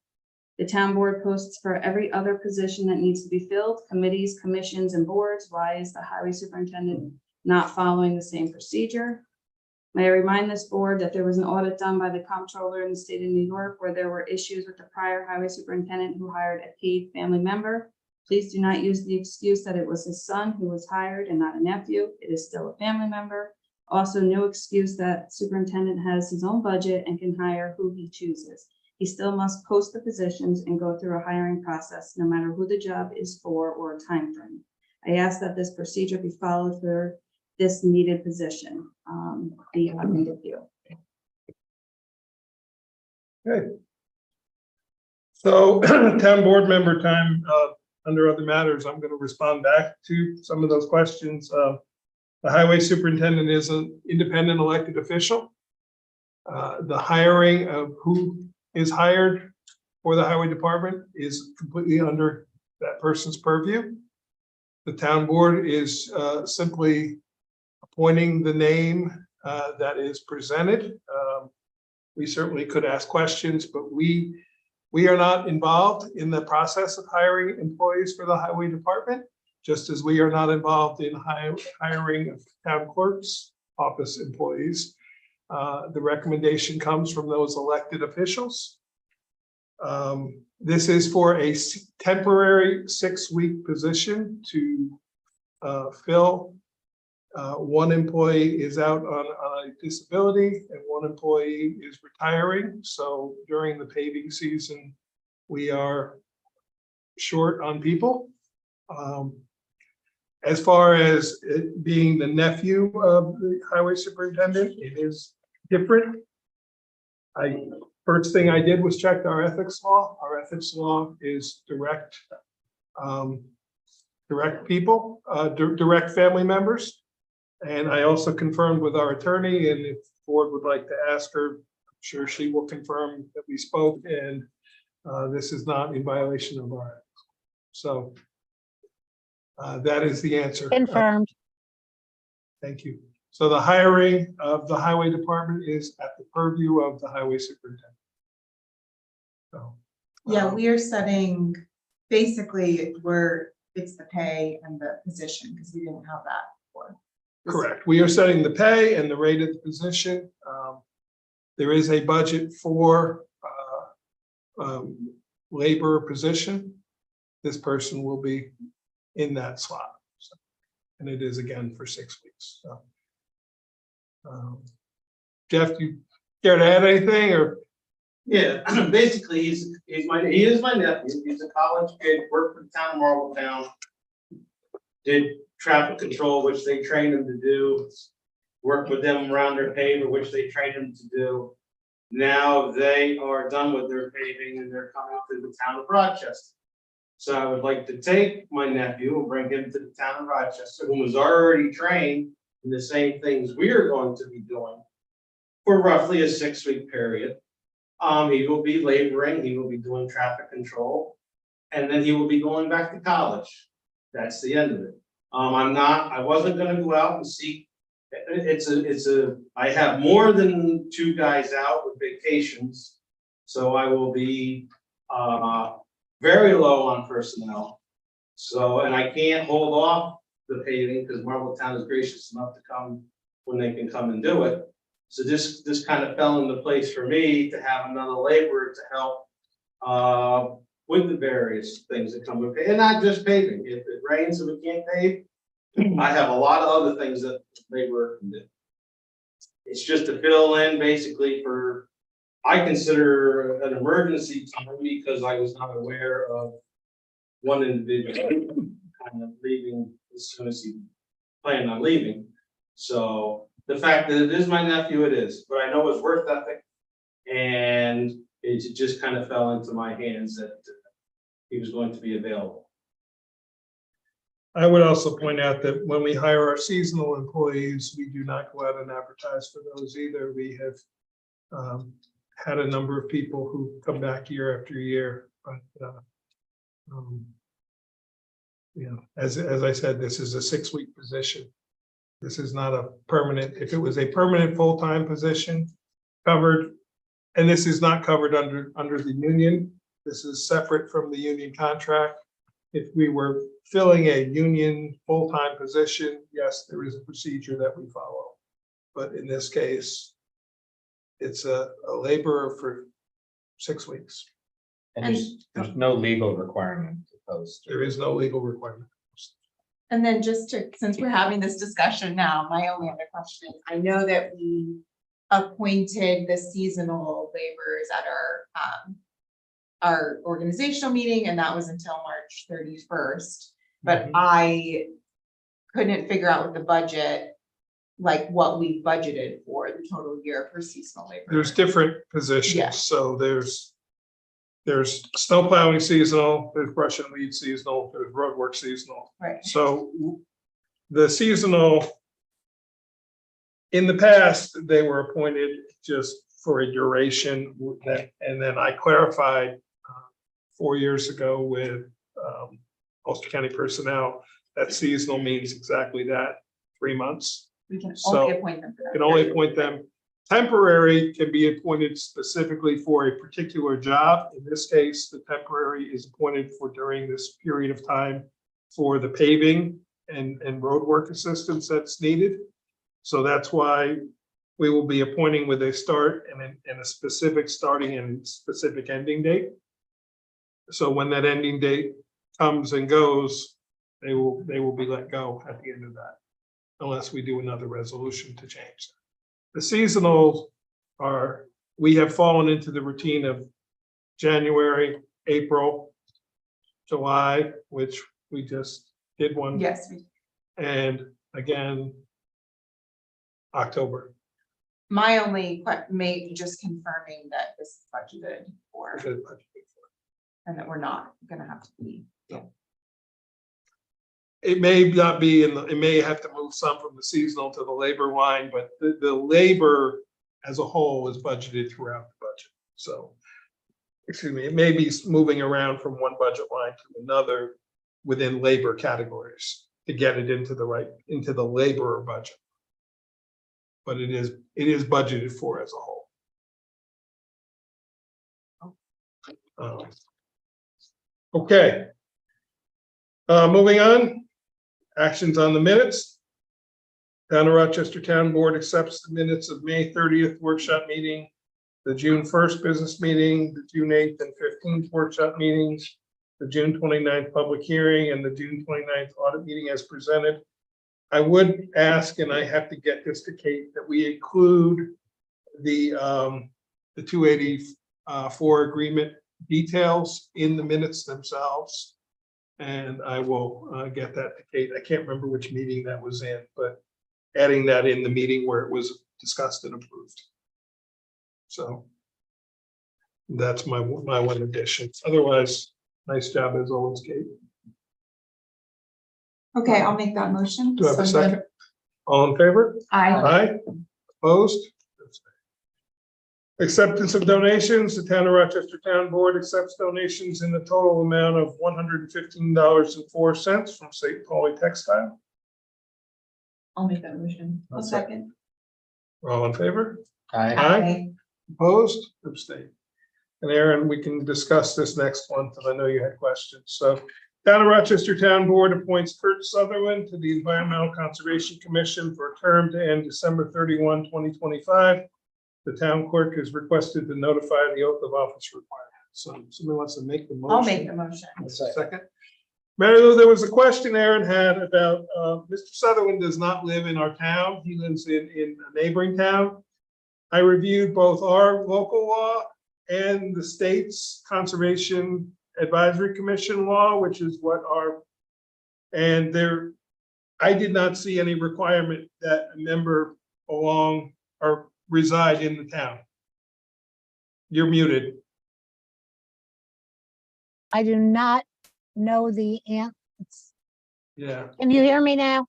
The town board posts for every other position that needs to be filled, committees, commissions, and boards. Why is the highway superintendent not following the same procedure? May I remind this board that there was an audit done by the comptroller in the state of New York where there were issues with the prior highway superintendent who hired a paid family member. Please do not use the excuse that it was his son who was hired and not a nephew. It is still a family member. Also, no excuse that superintendent has his own budget and can hire who he chooses. He still must post the positions and go through a hiring process, no matter who the job is for or a time frame. I ask that this procedure be followed for this needed position. The interview. Okay. So town board member time, under other matters, I'm going to respond back to some of those questions. The highway superintendent is an independent elected official. The hiring of who is hired for the highway department is completely under that person's purview. The town board is simply appointing the name that is presented. We certainly could ask questions, but we are not involved in the process of hiring employees for the highway department, just as we are not involved in hiring of town clerk's office employees. The recommendation comes from those elected officials. This is for a temporary 6-week position to fill. One employee is out on a disability and one employee is retiring. So during the paving season, we are short on people. As far as it being the nephew of the highway superintendent, it is different. First thing I did was check our ethics law. Our ethics law is direct people, direct family members. And I also confirmed with our attorney, and if the board would like to ask her, I'm sure she will confirm that we spoke, and this is not in violation of our ethics. So that is the answer. Confirmed. Thank you. So the hiring of the highway department is at the purview of the highway superintendent. So. Yeah, we are setting, basically, it's the pay and the position, because we didn't have that before. Correct. We are setting the pay and the rate of the position. There is a budget for labor position. This person will be in that slot. So, and it is again for 6 weeks. So, Jeff, do you care to add anything or? Yeah, basically, he is my nephew. He's a college kid, worked for the town of Marlborough. Did traffic control, which they trained him to do. Worked with them around their paver, which they trained him to do. Now they are done with their paving and they're coming to the town of Rochester. So I would like to take my nephew and bring him to the town of Rochester, who was already trained in the same things we are going to be doing for roughly a 6-week period. He will be laboring, he will be doing traffic control, and then he will be going back to college. That's the end of it. I wasn't gonna go out and seek, I have more than 2 guys out with vacations. So I will be, very low on personnel. So, and I can't hold off the paving because Marlborough is gracious enough to come when they can come and do it. So this kind of fell into place for me to have another laborer to help with the various things that come with it, and not just paving. If it rains and we can't pave, I have a lot of other things that laborer can do. It's just to fill in basically for, I consider an emergency time because I was not aware of one individual kind of leaving as soon as he planned on leaving. So the fact that it is my nephew, it is, but I know it's worth ethic, and it just kind of fell into my hands that he was going to be available. I would also point out that when we hire our seasonal employees, we do not go out and advertise for those either. We have had a number of people who come back year after year, but you know, as I said, this is a 6-week position. This is not a permanent. If it was a permanent full-time position covered, and this is not covered under the union, this is separate from the union contract. If we were filling a union full-time position, yes, there is a procedure that we follow. But in this case, it's a laborer for 6 weeks. And there's no legal requirement to post. There is no legal requirement. And then just to, since we're having this discussion now, my only other question, I know that we appointed the seasonal laborers at our organizational meeting, and that was until March 31st. But Mhm. I couldn't figure out with the budget, like what we budgeted for the total year for seasonal labor. There's different positions. Yeah. So there's snow plowing seasonal, there's brush and weed seasonal, there's road work seasonal. Right. So the seasonal, in the past, they were appointed just for a duration. And then I clarified 4 years ago with Ulster County personnel, that seasonal means exactly that, 3 months. We can So, only appoint them for that. Can only appoint them. Temporary can be appointed specifically for a particular job. In this case, the temporary is appointed for during this period of time for the paving and roadwork assistance that's needed. So that's why we will be appointing with a start and a specific starting and specific ending date. So when that ending date comes and goes, they will be let go at the end of that, unless we do another resolution to change that. The seasonals we have fallen into the routine of January, April, July, which we just did one. Yes, and again, October. My only, maybe just confirming that this is budgeted for, and that we're not gonna have to be. It may not be in the, it may have to move some from the seasonal to the labor line, but the labor as a whole is budgeted throughout the budget. So, excuse me, it may be moving around from one budget line to another within labor categories to get it into the right, into the laborer budget. But it is budgeted for as a whole. Okay. Moving on, actions on the minutes. Town of Rochester Town Board accepts the minutes of May 30th workshop meeting, the June 1st business meeting, the June 8th and 15th workshop meetings, the June 29th public hearing, and the June 29th audit meeting as presented. I would ask, and I have to get this to Kate, that we include the 284 agreement details in the minutes themselves. And I will get that to Kate. I can't remember which meeting that was in, but adding that in the meeting where it was discussed and approved. So that's my one addition. Otherwise, nice job as always, Kate. Okay, I'll make that motion. Do I have a second? All in favor? Aye. Opposed? Acceptance of donations. The Town of Rochester Town Board accepts donations in the total amount of $115.04 from St. Pauli Textile. I'll make that motion. I'll second. All in favor? Aye. Opposed? Abstain. And Aaron, we can discuss this next one because I know you had questions. So Town of Rochester Town Board appoints Kurt Sutherland to the Environmental Conservation Commission for a term to end December 31, 2025. The town clerk is requested to notify the oath of office requirement. So somebody wants to make the motion. I'll make the motion. Second. Mary Lou, there was a question Aaron had about, Mr. Sutherland does not live in our town. He lives in a neighboring town. I reviewed both our local law and the state's Conservation Advisory Commission law, which is what and there, I did not see any requirement that a member belong or reside in the town. You're muted. I do not know the answer. Yeah. Can you hear me now?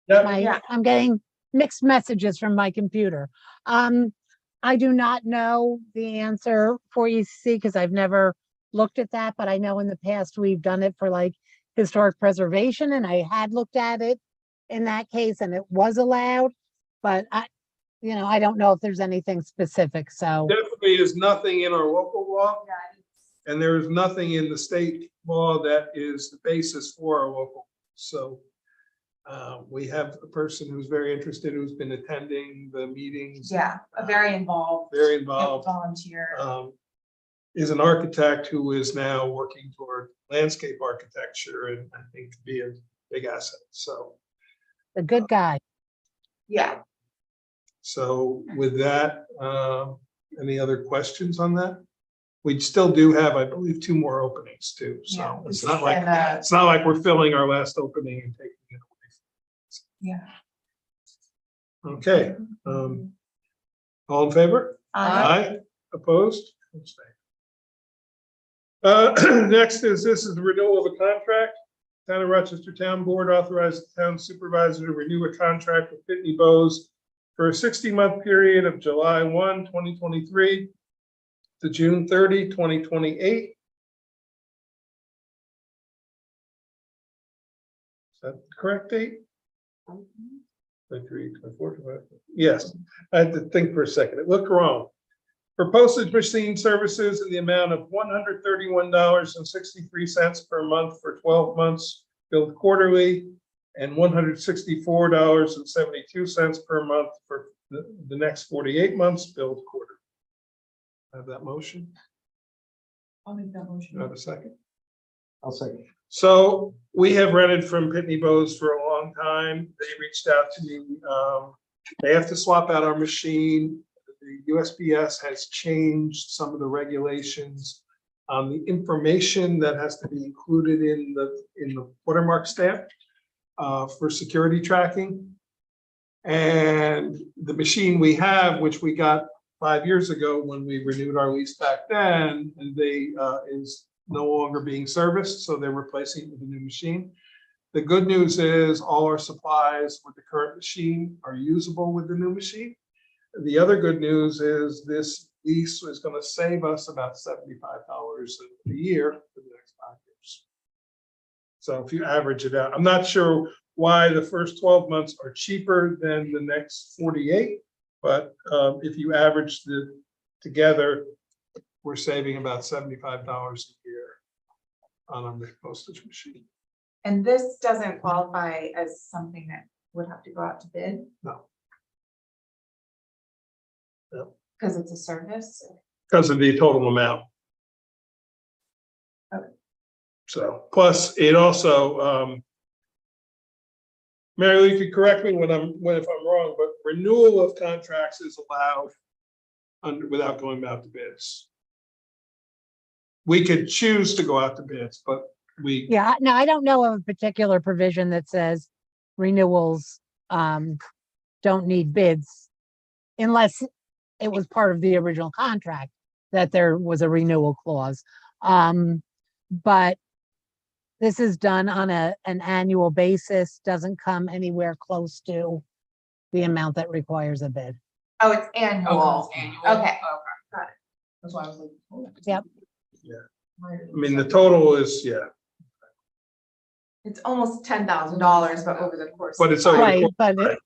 Yep. I'm getting mixed messages from my computer. I do not know the answer for ECC because I've never looked at that, but I know in the past we've done it for like historic preservation, and I had looked at it in that case and it was allowed, but I don't know if there's anything specific, so. Definitely is nothing in our local law, and there is nothing in the state law that is the basis for our local. So we have a person who's very interested, who's been attending the meetings. Yeah, a very involved. Very involved. Volunteer. Is an architect who is now working toward landscape architecture, and I think to be a big asset. So. A good guy. Yeah. So with that, any other questions on that? We still do have, I believe, 2 more openings too. So Yeah. it's not like, And, it's not like we're filling our last opening and taking it yeah. away. Okay. All in favor? Aye. Opposed? Abstain. Next is, this is the renewal of a contract. Town of Rochester Town Board authorized the town supervisor to renew a contract with Pitney Bowes for a 60-month period of July 1, 2023 to June 30, 2028. Is that the correct date? 23, 24, 25. Yes, I had to think for a second. It looked wrong. For postage machine services in the amount of $131.63 per month for 12 months billed quarterly, and $164.72 per month for the next 48 months billed quarter. Have that motion? I'll make that motion. Do I have a second? I'll second. So we have rented from Pitney Bowes for a long time. They reached out to me. They have to swap out our machine. The USPS has changed some of the regulations on the information that has to be included in the watermark stamp. for security tracking. And the machine we have, which we got 5 years ago when we renewed our lease back then, and is no longer being serviced, so they're replacing it with a new machine. The good news is all our supplies with the current machine are usable with the new machine. The other good news is this lease is going to save us about $75 a year for the next 5 years. So if you average it out, I'm not sure why the first 12 months are cheaper than the next 48, but if you average the together, we're saving about $75 a year on a postage machine. And this doesn't qualify as something that would have to go out to bid? No. No. Because it's a service? Because of the total amount. Okay. So, plus it also, Mary Lou, you could correct me if I'm wrong, but renewal of contracts is allowed without going out to bids. We could choose to go out to bids, but we, Yeah, no, I don't know of a particular provision that says renewals don't need bids unless it was part of the original contract that there was a renewal clause. But this is done on an annual basis, doesn't come anywhere close to the amount that requires a bid. Oh, it's annual. Oh, it's annual? Okay. Got it. That's why I was like. oh. Yep. Yeah. Why did it I mean, the say- total is, yeah, It's almost $10,000, but over the course. But it's of over the time. Right, but Right.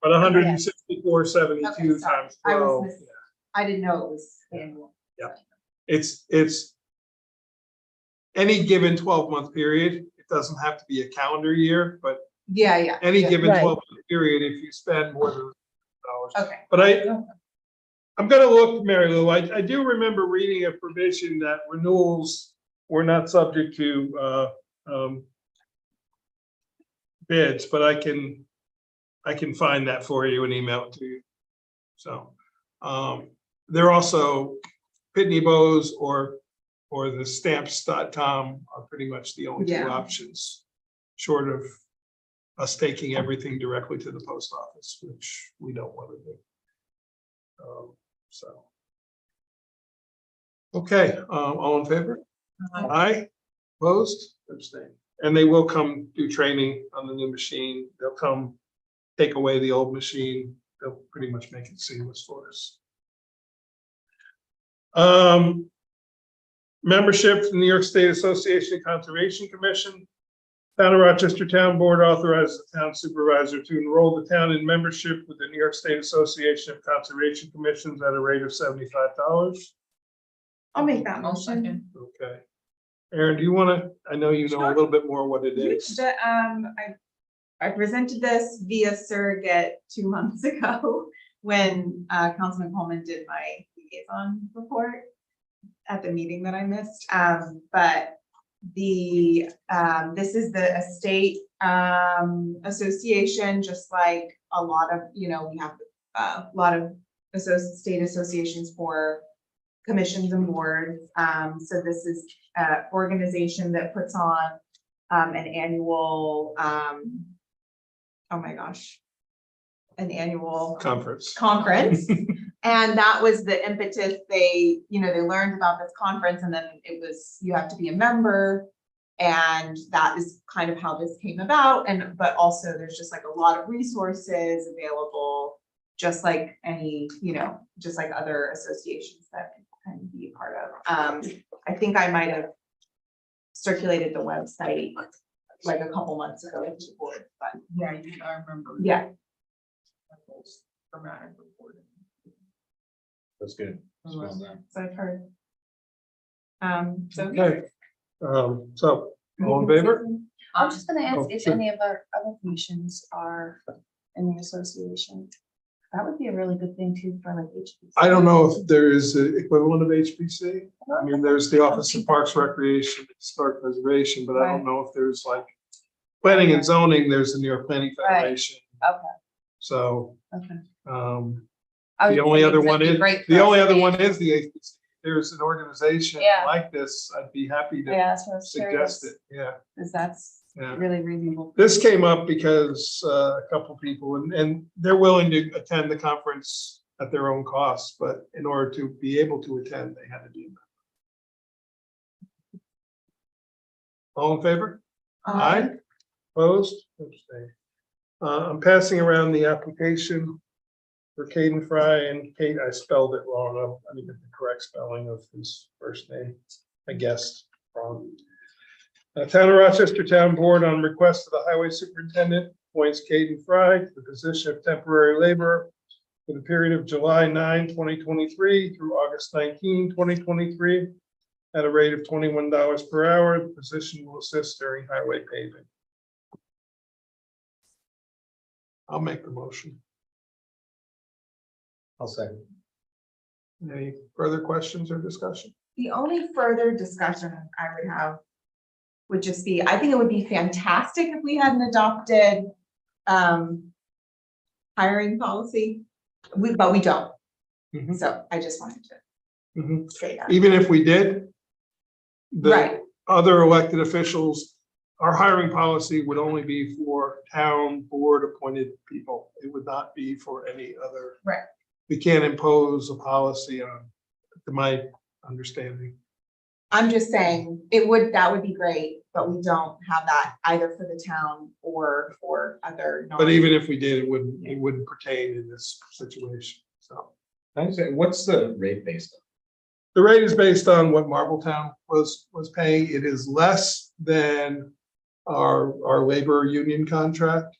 but 164.72 Okay, sorry. times I 12. was I didn't know it was annual. It's any given 12-month period. It doesn't have to be a calendar year, but Yeah. any yeah. given Right. 12-month period, if you spend more than dollars. Okay. But I'm gonna look, Mary Lou, I do remember reading a provision that renewals were not subject to bids, but I can find that for you and email it to you. So, they're also Pitney Bowes or the stamps.com are pretty much the only two Yeah. options, short of us taking everything directly to the post office, which we don't want to do. So. Okay, all in favor? Aye, opposed, abstained. And they will come do training on the new machine. They'll come take away the old machine. They'll pretty much make it seamless for us. Membership to the New York State Association of Conservation Commission. Town of Rochester Town Board authorizes the town supervisor to enroll the town in membership with the New York State Association of Conservation Commissions at a rate of $75. I'll make that I'll motion. second. Okay. Aaron, do you want to, I know you know a little bit more what it is. I presented this via surrogate 2 months ago when Councilman Coleman did my liaison report at the meeting that I missed. But this is the estate association, just like a lot of, we have a lot of state associations for commissions and boards. So this is an organization that puts on an annual, an annual Conference. conference. And that was the impetus. They learned about this conference, and then it was, you have to be a member. And that is kind of how this came about. But also there's just like a lot of resources available, just like any, just like other associations that people can be a part of. I think I might have circulated the website like a couple months ago to the board, but Yeah, I remember. yeah. Dramatic reporting. That's good. Well done. So I've heard. So. Okay. So, all in favor? I'm just gonna Oh, ask if sure. any of our other commissions are in the association. That would be a really good thing too for like HPC. I don't know if there is an equivalent of HPC. I mean, there's the Office of Parks Recreation, Historic Preservation, but I don't Right. know if there's like planning and zoning, there's the New York Planning Right. Federation. Okay, So, okay. the only other one is, the only other one is the HPC. There's an organization Yeah. like this, I'd be happy to Yeah, that's what I was curious. suggest it, yeah. Cause that's Yeah. really reasonable. This came up because a couple people, and they're willing to attend the conference at their own cost, but in order to be able to attend, they had to be a member. All in favor? Aye. Opposed? Abstained. I'm passing around the application for Caden Fry, and Kate, I spelled it wrong. I didn't get the correct spelling of his first name, I guessed wrong. Town of Rochester Town Board, on request of the Highway Superintendent, appoints Caden Fry to the position of temporary laborer for the period of July 9, 2023 through August 19, 2023, at a rate of $21 per hour. The position will assist during highway paving. I'll make the motion. I'll second. Any further questions or discussion? The only further discussion I would have would just be, I think it would be fantastic if we had an adopted hiring policy, but we don't. Mhm. So I just wanted to Mhm. say that. Even if we did, the Right. other elected officials, our hiring policy would only be for town board appointed people. It would not be for any other. Right. We can't impose a policy on, to my understanding. I'm just saying, that would be great, but we don't have that either for the town or for other. But even if we did, it wouldn't pertain in this situation, so. I was saying, what's the rate based on? The rate is based on what Marbletown was paying. It is less than our labor union contract.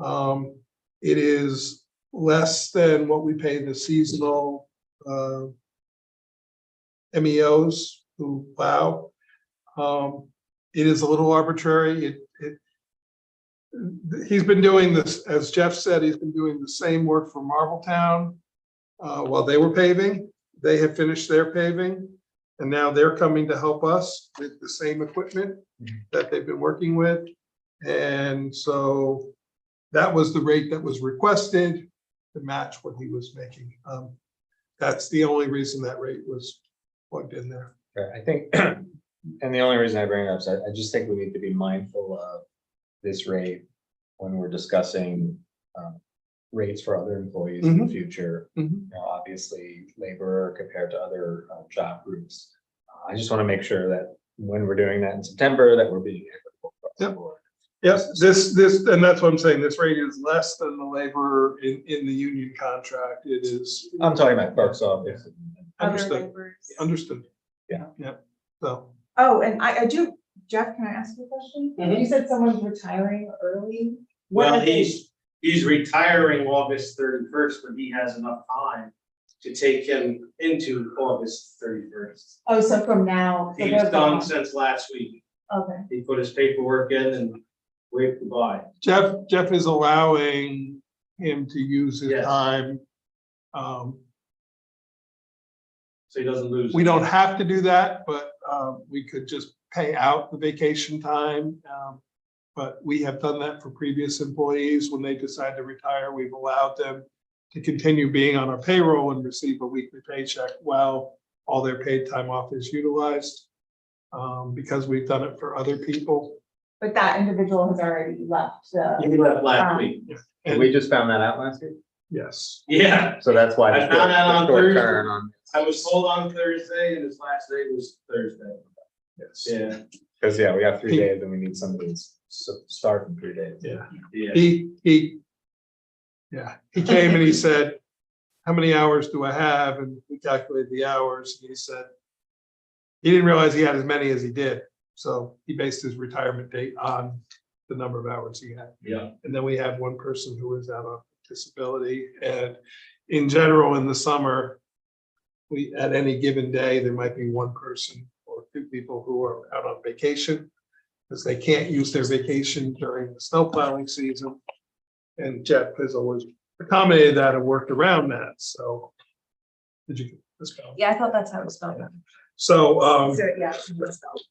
It is less than what we pay the seasonal MEOs who plow. It is a little arbitrary. He's been doing this, as Jeff said, he's been doing the same work for Marbletown while they were paving. They have finished their paving, and now they're coming to help us with the same equipment that they've been working with. And so that was the rate that was requested to match what he was making. That's the only reason that rate was plugged in there. Okay, I think, and the only reason I bring it up is I just think we need to be mindful of this rate when we're discussing rates for other employees in the future. Mhm. You know, obviously, laborer compared to other job groups. I just want to make sure that when we're doing that in September, that we're being equitable across the Yep. board. Yes, this, and that's what I'm saying, this rate is less than the laborer in the union contract. It is. I'm talking about clerk's office. Other Understood, laborers. understood. Yeah. Yeah, so. Oh, and I do, Jeff, can I ask you a question? You said someone's retiring early. What Well, are they- he's retiring August 31st, but he has enough time to take him into August 31st. Oh, so from now. so He's they're done gone. since last week. Okay, He put his paperwork in and waved goodbye. Jeff is allowing him to use his Yes. time. So he doesn't lose. We don't have to do that, but we could just pay out the vacation time. But we have done that for previous employees. When they decide to retire, we've allowed them to continue being on our payroll and receive a weekly paycheck while all their paid time off is utilized. Because we've done it for other people. but that individual has already left. He left last week. And we just found that out last week, Yes, Yeah, so that's why. I found out on the short Thursday. turn on- I was told on Thursday and his last day was Thursday. yes. Yeah, Cause yeah, we have 3 days and we need somebody to start in 3 days. Yeah. yeah. He came and he said, how many hours do I have? And we calculated the hours, and he said, he didn't realize he had as many as he did. So he based his retirement date on the number of hours he had. Yeah. And then we have one person who is out on disability, and in general, in the summer, at any given day, there might be one person or two people who are out on vacation because they can't use their vacation during the snow plowing season. And Jeff has always accommodated that and worked around that, so. Did you get this? Val? Yeah, I thought that's how it was spelled. So, So, yeah. it was spelled.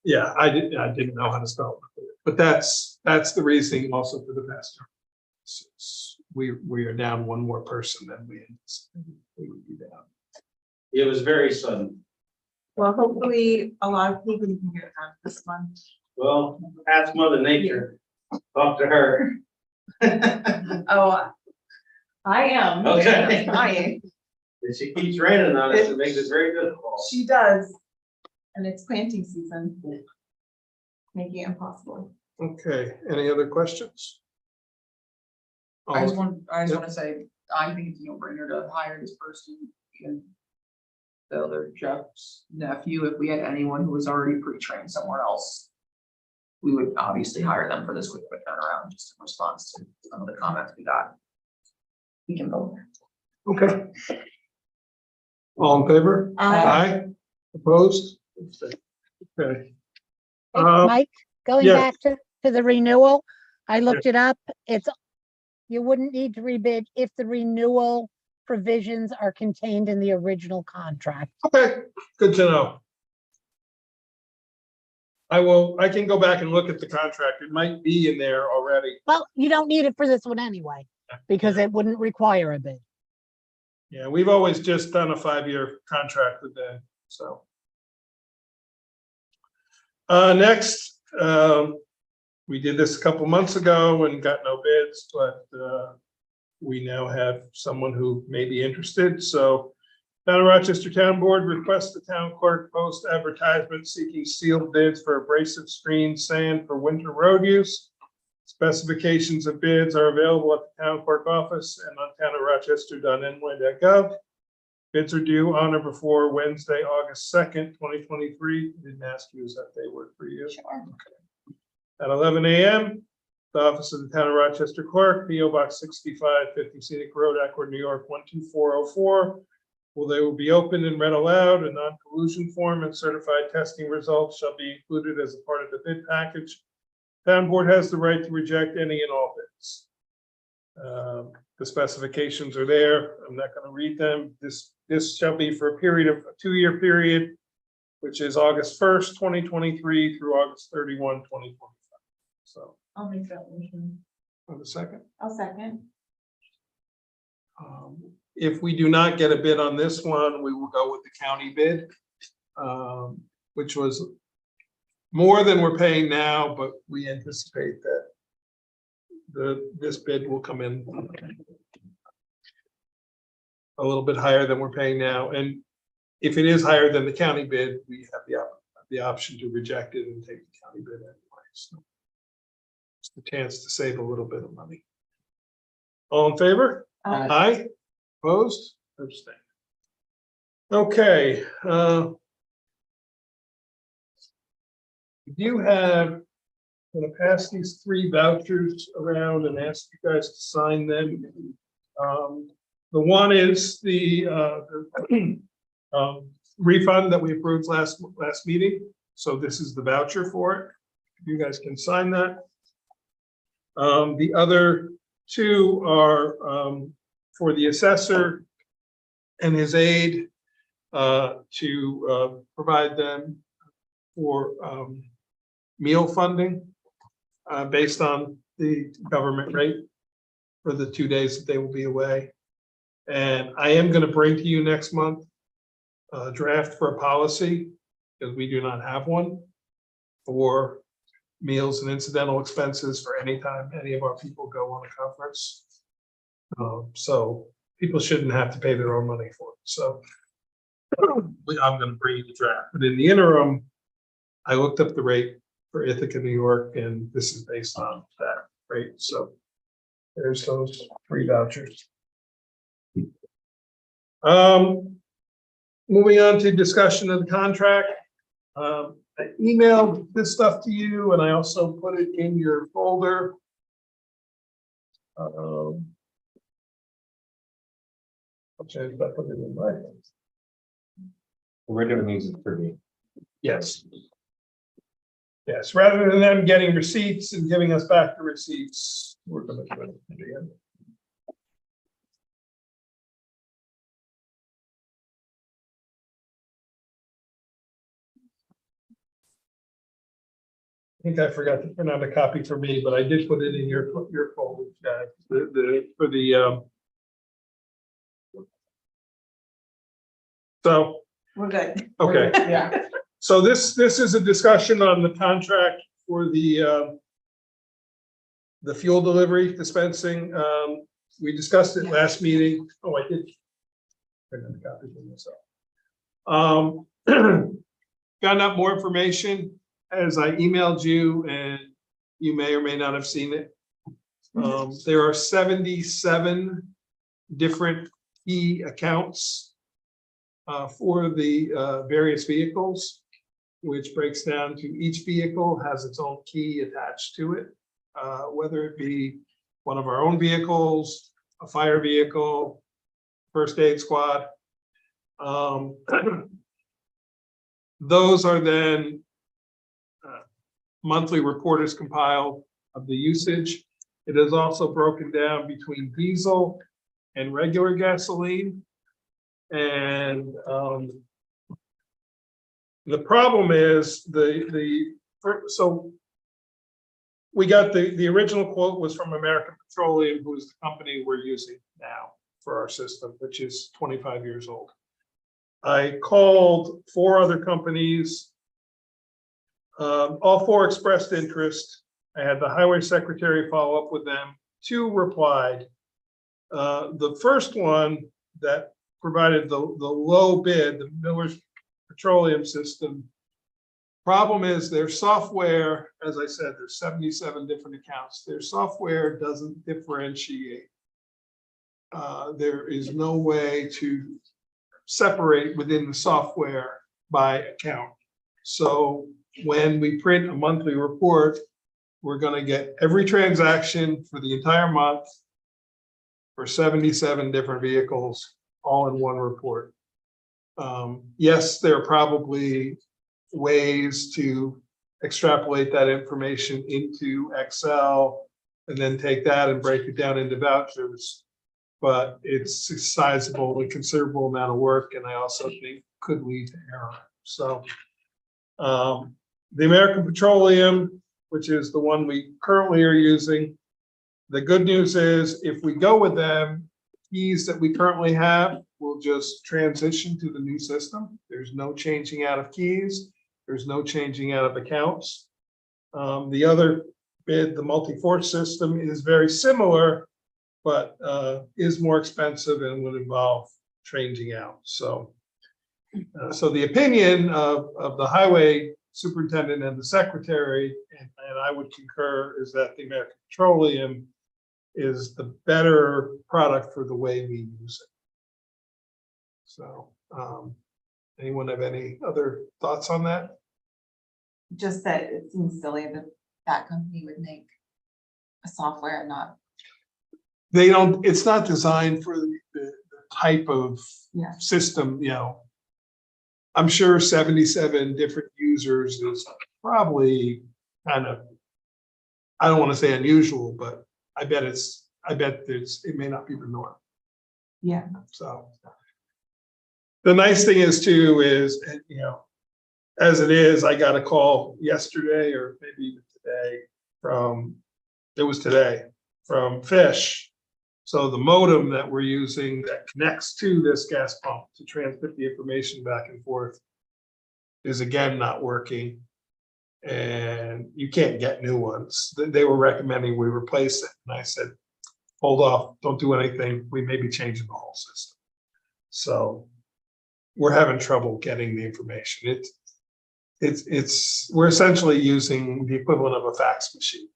yeah, I didn't know how to spell it, but that's the reasoning also for the master. We are down one more person than we would be down. It was very sudden. Well, hopefully a lot of people can get it done this month. Well, ask Mother Nature, talk to her. Oh, I am. Okay. I'm trying. If she keeps raining on us, it makes it very difficult. She does. And it's planting season. Making it impossible. Okay, any other questions? I just All- want to say, I think it's a no-brainer to hire this person and the other Jeff's nephew. If we had anyone who was already pre-trained somewhere else, we would obviously hire them for this quick turnaround, just in response to some of the comments we got. We can go there. Okay. All in favor? Aye. Opposed? Okay. Hey, Um, Mike, going yeah. back to the renewal, I looked it up. You wouldn't need to rebid if the renewal provisions are contained in the original contract. Okay, good to know. I can go back and look at the contract. It might be in there already. Well, you don't need it for this one anyway, because it wouldn't require a bid. Yeah, we've always just done a 5-year contract with them, so. Next, we did this a couple months ago and got no bids, but we now have someone who may be interested, so. Town of Rochester Town Board requests the town clerk post advertisement seeking sealed bids for abrasive screen sand for winter road use. Specifications of bids are available at the town clerk office and on townofrochester.ny.gov. Bids are due on or before Wednesday, August 2nd, 2023. Didn't ask you, is that day work for you? Sure. At 11 a.m., the office of the town of Rochester clerk, P.O. Box 6550 Scenic Road, Accord, New York, 12404. Well, they will be opened and read aloud. A non-collusion form and certified testing results shall be included as a part of the bid package. Town board has the right to reject any and all bids. The specifications are there. I'm not going to read them. This shall be for a period of a 2-year period, which is August 1st, 2023 through August 31, 2025. So, I'll make that motion. have a second. I'll second. If we do not get a bid on this one, we will go with the county bid, which was more than we're paying now, but we anticipate that this bid will come in a little bit higher than we're paying now. And if it is higher than the county bid, we have the option to reject it and take the county bid anyway. So it's a chance to save a little bit of money. All in favor? Aye. Opposed? Abstained. Okay. You have, I'm gonna pass these 3 vouchers around and ask you guys to sign them. The one is the refund that we approved last meeting. So this is the voucher for it. You guys can sign that. The other 2 are for the assessor and his aide to provide them for meal funding based on the government rate for the 2 days that they will be away. And I am going to bring to you next month a draft for a policy, because we do not have one, for meals and incidental expenses for any time any of our people go on a conference. So people shouldn't have to pay their own money for it. So I'm going to bring you the draft, but in the interim, I looked up the rate for Ithaca, New York, and this is based on that rate. So there's those 3 vouchers. Moving on to discussion of the contract. I emailed this stuff to you, and I also put it in your folder. Okay, I put it in my. We're doing music for me. Yes. Yes, rather than them getting receipts and giving us back the receipts, we're gonna do it again. I think I forgot to print out a copy for me, but I did put it in your folder, guys, for the so, We're good. okay. Yeah. So this is a discussion on the contract for the fuel delivery dispensing. We discussed it last meeting. Oh, I did. Print out a copy for myself. Gotten up more information as I emailed you, and you may or may not have seen it. There are 77 different key accounts for the various vehicles, which breaks down to each vehicle has its own key attached to it, whether it be one of our own vehicles, a fire vehicle, first aid squad. Those are then monthly report is compiled of the usage. It is also broken down between diesel and regular gasoline. And the problem is so we got the original quote was from American Petroleum, who is the company we're using now for our system, which is 25 years old. I called 4 other companies. All 4 expressed interest. I had the highway secretary follow up with them. 2 replied. The first one that provided the low bid, the Miller's Petroleum System. Problem is their software, as I said, there's 77 different accounts. Their software doesn't differentiate. There is no way to separate within the software by account. So when we print a monthly report, we're going to get every transaction for the entire month for 77 different vehicles, all in one report. Yes, there are probably ways to extrapolate that information into Excel and then take that and break it down into vouchers. But it's a sizable and considerable amount of work, and I also think could lead to error. So the American Petroleum, which is the one we currently are using, the good news is if we go with them, keys that we currently have will just transition to the new system. There's no changing out of keys. There's no changing out of accounts. The other bid, the multi-force system, is very similar, but is more expensive and would involve changing out. So the opinion of the highway superintendent and the secretary, and I would concur, is that the American Petroleum is the better product for the way we use it. So anyone have any other thoughts on that? Just that it seems silly that that company would make a software and not. They don't, it's not designed for the type of Yeah. system, you know. I'm sure 77 different users is probably kind of, I don't want to say unusual, but I bet it may not be the norm. Yeah. So the nice thing is too, is, you know, as it is, I got a call yesterday or maybe even today from Fish. So the modem that we're using that connects to this gas pump to transmit the information back and forth is again not working. And you can't get new ones. They were recommending we replace it. And I said, hold off, don't do anything. We may be changing the whole system. So we're having trouble getting the information. We're essentially using the equivalent of a fax machine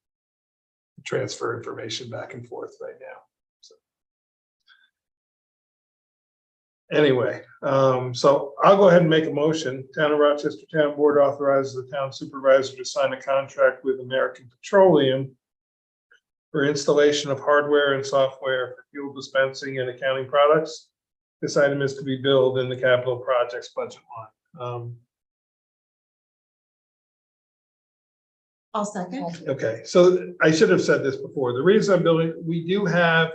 to transfer information back and forth right now. So anyway, so I'll go ahead and make a motion. Town of Rochester Town Board authorizes the town supervisor to sign a contract with American Petroleum for installation of hardware and software for fuel dispensing and accounting products. This item is to be billed in the capital projects budget line. I'll second. Okay, so I should have said this before. The reason I'm building, we do have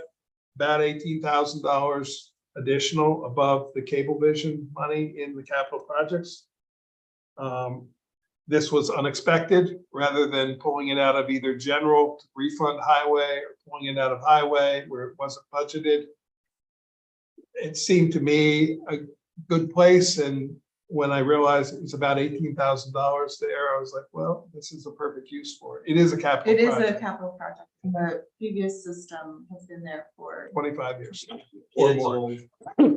about $18,000 additional above the Cablevision money in the capital projects. This was unexpected. Rather than pulling it out of either general to refund highway or pulling it out of highway where it wasn't budgeted, it seemed to me a good place, and when I realized it was about $18,000 there, I was like, well, this is a perfect use for it. It is a capital It is a project, capital project. The previous system has been there for 25 years or It's more, old.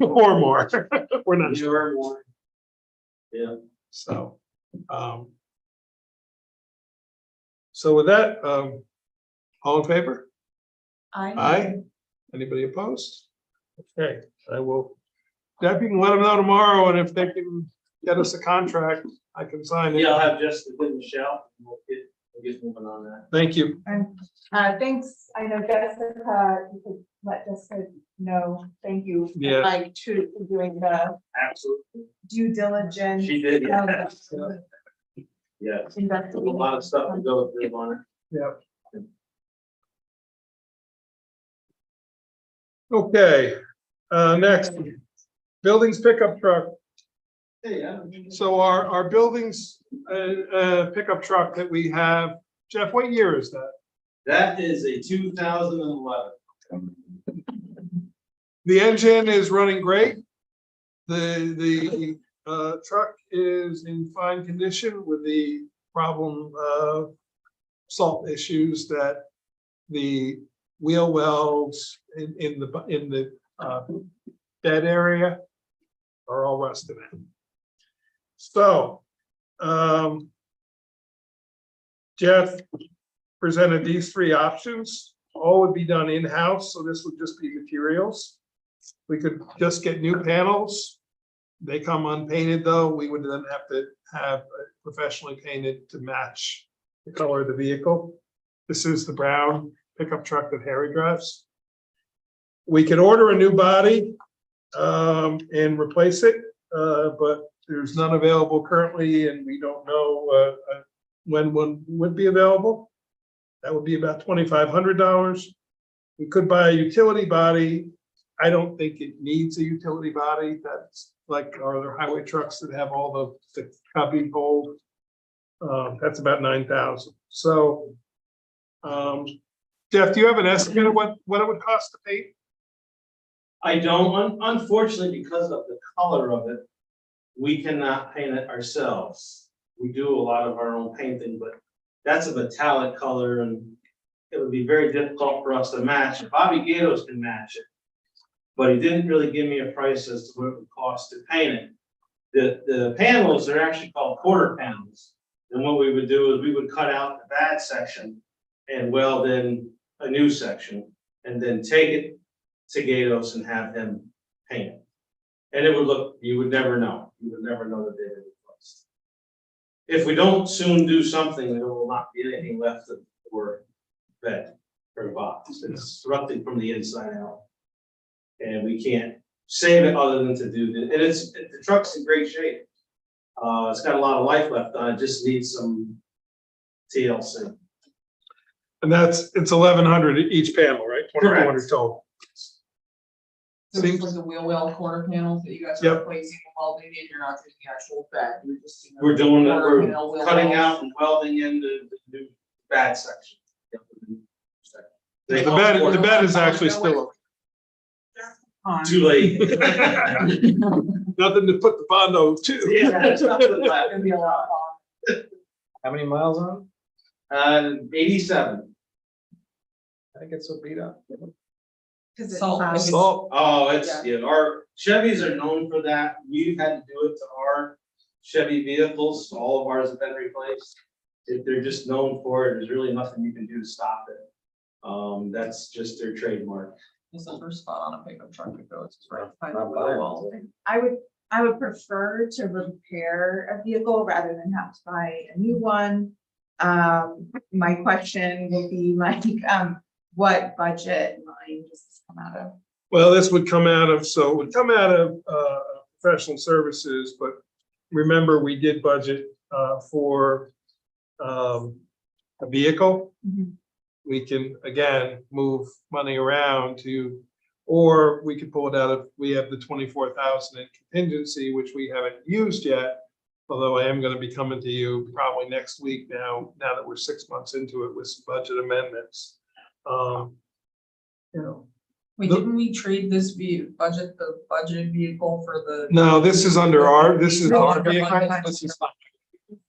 or more. We're not sure. Newer, more. Yeah. So, so with that, all in favor? Aye. Anybody opposed? Okay, I will. Jeff, you can let them know tomorrow, and if they can get us a contract, I can sign it. Yeah, I'll have Jessica give Michelle, and we'll get moving on that. Thank you. And thanks, I know Jessica, you could let Jessica know, thank you. Yeah. Like to doing the Absolutely. due diligence. She did, of yeah. the Yeah. A investigation. lot of stuff to go through on it. Yeah. Okay, next, buildings pickup truck. Hey, yeah. So our buildings, pickup truck that we have, Jeff, what year is that? That is a 2011. The engine is running great. The truck is in fine condition with the problem of salt issues that the wheel wells in the bed area are all rusted in. So, Jeff presented these three options. All would be done in-house, so this would just be materials. We could just get new panels. They come unpainted, though. We would then have to have professionally painted to match the color of the vehicle. This is the brown pickup truck that Harry drives. We could order a new body and replace it, but there's none available currently, and we don't know when one would be available. That would be about $2,500. We could buy a utility body. I don't think it needs a utility body. That's like our other highway trucks that have all the cubby hole. That's about $9,000. So, Jeff, do you have an estimate of what it would cost to paint? I don't, unfortunately, because of the color of it, we cannot paint it ourselves. We do a lot of our own painting, but that's a metallic color and it would be very difficult for us to match. Bobby Gatos can match it, but he didn't really give me a price as to what it would cost to paint it. The panels are actually called quarter panels. And what we would do is we would cut out the bad section and weld in a new section and then take it to Gatos and have him paint it. And it would look, you would never know. You would never know that they were replaced. If we don't soon do something, there will not be anything left of the bed or box. It's rusting from the inside out. And we can't save it other than to do this. And the truck's in great shape. It's got a lot of life left on it, just needs some TLC. And it's 1,100 each panel, right? 2,400 Correct. total. So it's like the wheel well quarter panels that you guys Yep. are replacing, welding in, you're not doing the actual bed, you're just. We're doing that, quarter we're panel wheel cutting wells. out and welding in the new bad section. The bed is actually still On. Too late. nothing to put the Bondo to. Yeah, there's nothing left. It'd be a lot on. How many miles on? 87. I think it's so beat up. Cause it's Salt. cloudy. Salt. Oh, it's, yeah, our Chevys are known for that. We've had to do it to our Chevy vehicles. All of ours have been replaced. They're just known for it. There's really nothing you can do to stop it. That's just their trademark. The silver spot on a pickup truck that goes right by the Not wheel bad. well. I would prefer to repair a vehicle rather than have to buy a new one. My question would be like, what budget line does this come out of? Well, this would come out of, so it would come out of professional services, but remember, we did budget for a vehicle. Mhm. We can, again, move money around to, or we could pull it out of, we have the 24,000 in contingency, which we haven't used yet. Although I am gonna be coming to you probably next week now that we're 6 months into it with some budget amendments. You know, Wait, didn't we trade this the budget vehicle for the? No, this is under this is No, our under vehicle. fund. This is not.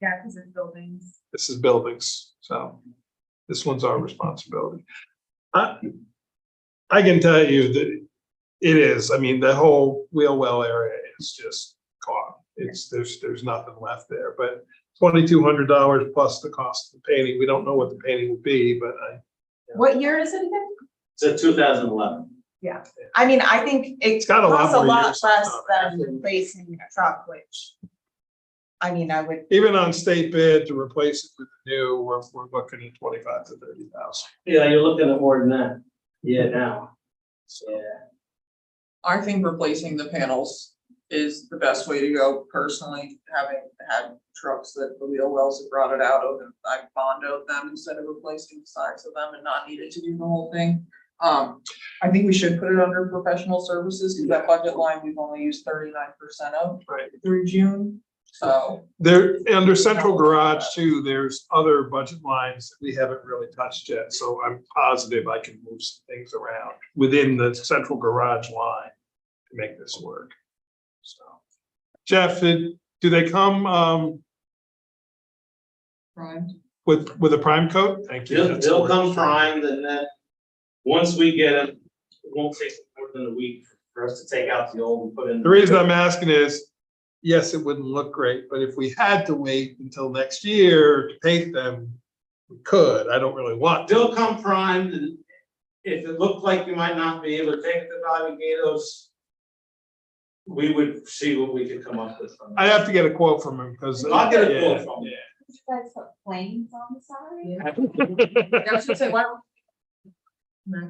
Yeah, because it's buildings. This is buildings, so this one's our responsibility. I can tell you that it is, I mean, the whole wheel well area is just gone. There's nothing left there, but $2,200 plus the cost of the painting. We don't know what the painting will be, but What year is it again? It's a 2011. I mean, I think It's it got a lot costs a more lot years less on it. than replacing a truck, which. I mean, I would, even on state bid to replace it with the new, we're looking at 25 to 30,000. Yeah, you're looking at more than that. Yeah, now. Yeah. I think replacing the panels is the best way to go personally, having had trucks that the wheel wells have brought it out of, and I bondoed them instead of replacing the sides of them and not needed to do the whole thing. I think we should put it under professional services, because that budget line, we've only used 39% of Right. through June, so. There, under central garage too, there's other budget lines that we haven't really touched yet, so I'm positive I can move some things around within the central garage line to make this work. So, Jeff, do they come Primed. with a prime coat? Thank you. They'll come primed, and then, once we get them, it won't take more than a week for us to take out the old and put in. The reason I'm asking is, yes, it wouldn't look great, but if we had to wait until next year to paint them, we could. I don't really want to. They'll come primed, and if it looked like you might not be able to take the Navigatos, we would see what we could come up with. from I that. have to get a quote from him because. I'll get a quote from you. you guys put flames on the side? I was gonna say, why don't?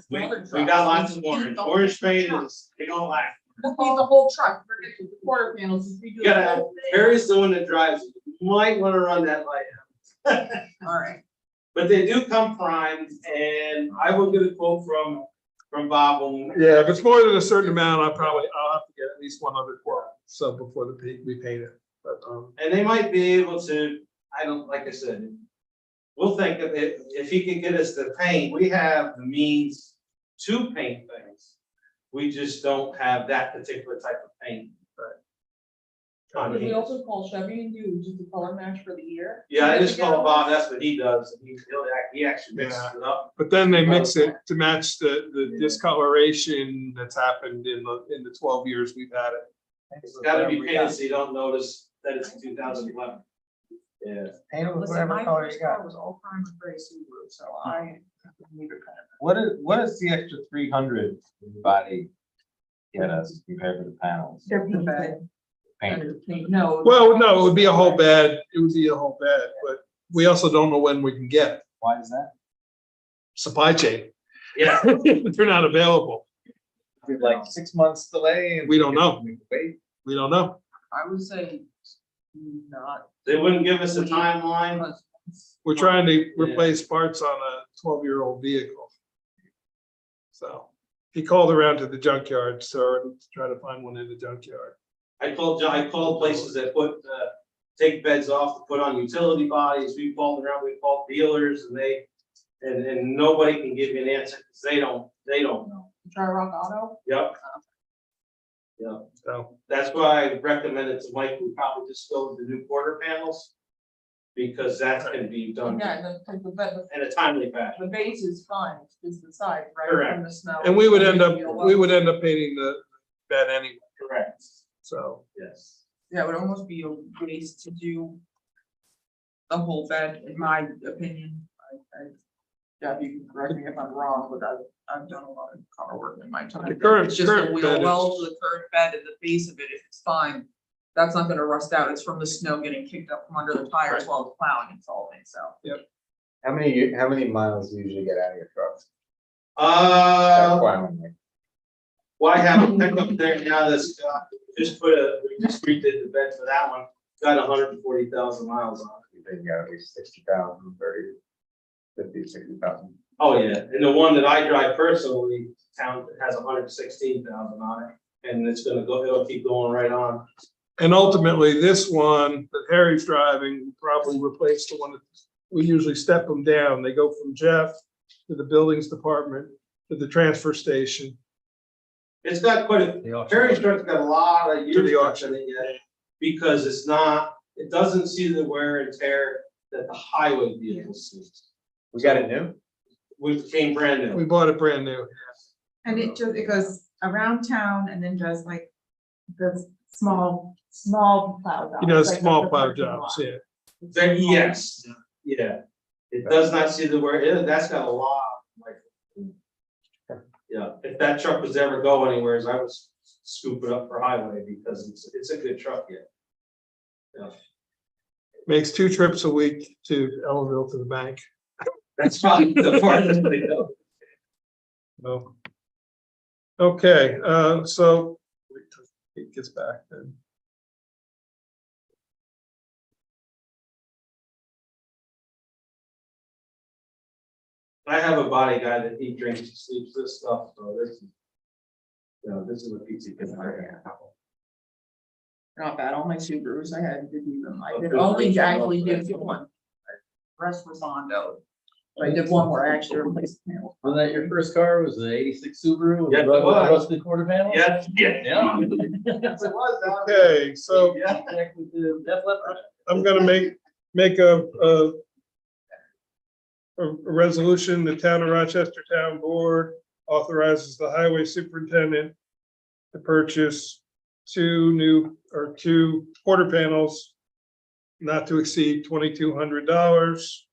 We got lots of orange. Orange paint is, they don't lack. Paint the whole truck, forget the quarter panels, just redo You the gotta, whole thing. Harry's the one that drives it. You might wanna run that light. All right. But they do come primed, and I will get a quote from Bob. Yeah, if it's more than a certain amount, I'll have to get at least one other quote, so before we paint it, but, And they might be able to, like I said, we'll think of it, if he can get us the paint, we have the means to paint things. We just don't have that particular type of paint. Could we also call Chevy and do just a color match for the year? Yeah, I just call Bob, that's what he does, and he actually mixes it up. but then they mix it to match the discoloration that's happened in the 12 years we've had it. It's gotta be painted so you don't notice that it's 2011. Yeah. Paint it with Listen, whatever my color first you got. car was all prime gray Subaru, so I need to What is the extra 300 body get us compared to the panels? They're painted. Paint. No. Well, no, it would be a whole bed, but we also don't know when we can get it. Why is that? Supply chain, Yeah, they're not available, Like 6 months delay and. We don't know. Wait. we don't know. I would say not. they wouldn't give us a timeline. We're trying to Yeah. replace parts on a 12-year-old vehicle. So he called around to the junkyard, sir, to try to find one in the junkyard. I called places that take beds off to put on utility bodies. We called around, we called dealers, and nobody can give you an answer, because they don't know. Try Rock Auto? Yep. Yep, So, that's why I recommended to Mike, we probably just go with the new quarter panels, because that can be done Yeah, the in a timely fashion. the base is fine, it's the side, right, Correct. from the snow. and we would end up painting the bed anyway, Correct, so. yes. Yeah, it would almost be a waste to do the whole bed, in my opinion. Yeah, you can correct me if I'm wrong, but I've done a lot of car work in my time. The current- It's just the current bed wheel is- well to the current bed and the base of it, if it's fine, that's not gonna rust out. It's from the snow getting kicked up from under the tires while it's plowing and solving, so. How many miles do you usually get out of your trucks? Well, I have a pickup there now that's we just redid the bed for that one, got 140,000 miles on it. You think you got at least 60,000, 30, 50, 60,000? Oh, yeah, and the one that I drive personally, town has 116,000 on it, and it'll keep going right on. And ultimately, this one that Harry's driving will probably replace the one that we usually step them down. They go from Jeff to the buildings department to the transfer station It's got quite a, Perry's truck's got a lot of To years the left in it yet, because it's not, it doesn't see the wear and tear that the highway vehicles see. We got it new? We came brand We new. bought it brand new. And it just, it goes around town and then does like the small plow jobs. He does like small the plow parking jobs, lot. yeah. Then, yes, yeah. It does not see the wear, that's got a lot, like. Yeah, if that truck was ever go anywhere, I would scoop it up for highway, because it's a good truck, yeah. Yeah, Makes 2 trips a week to Ellenville to the bank. that's probably the farthest they go. So. Okay, so wait till it gets back then. I have a body guy that he drinks, and sleeps this stuff, so this is. You know, this is what pizza can. Not bad, all my Subarus, I had to do them, I did only actually did one. Rest was Hondo. I did one where I actually replaced the panel. Was that your first car? Was it '86 Subaru? Yeah, it was. Rusted quarter panel? Yeah, yeah. Yeah. Yes, it was. Okay, so Yeah. With the Def Leppard? I'm gonna make a resolution, the Town of Rochester Town Board authorizes the highway superintendent to purchase 2 quarter panels not to exceed $2,200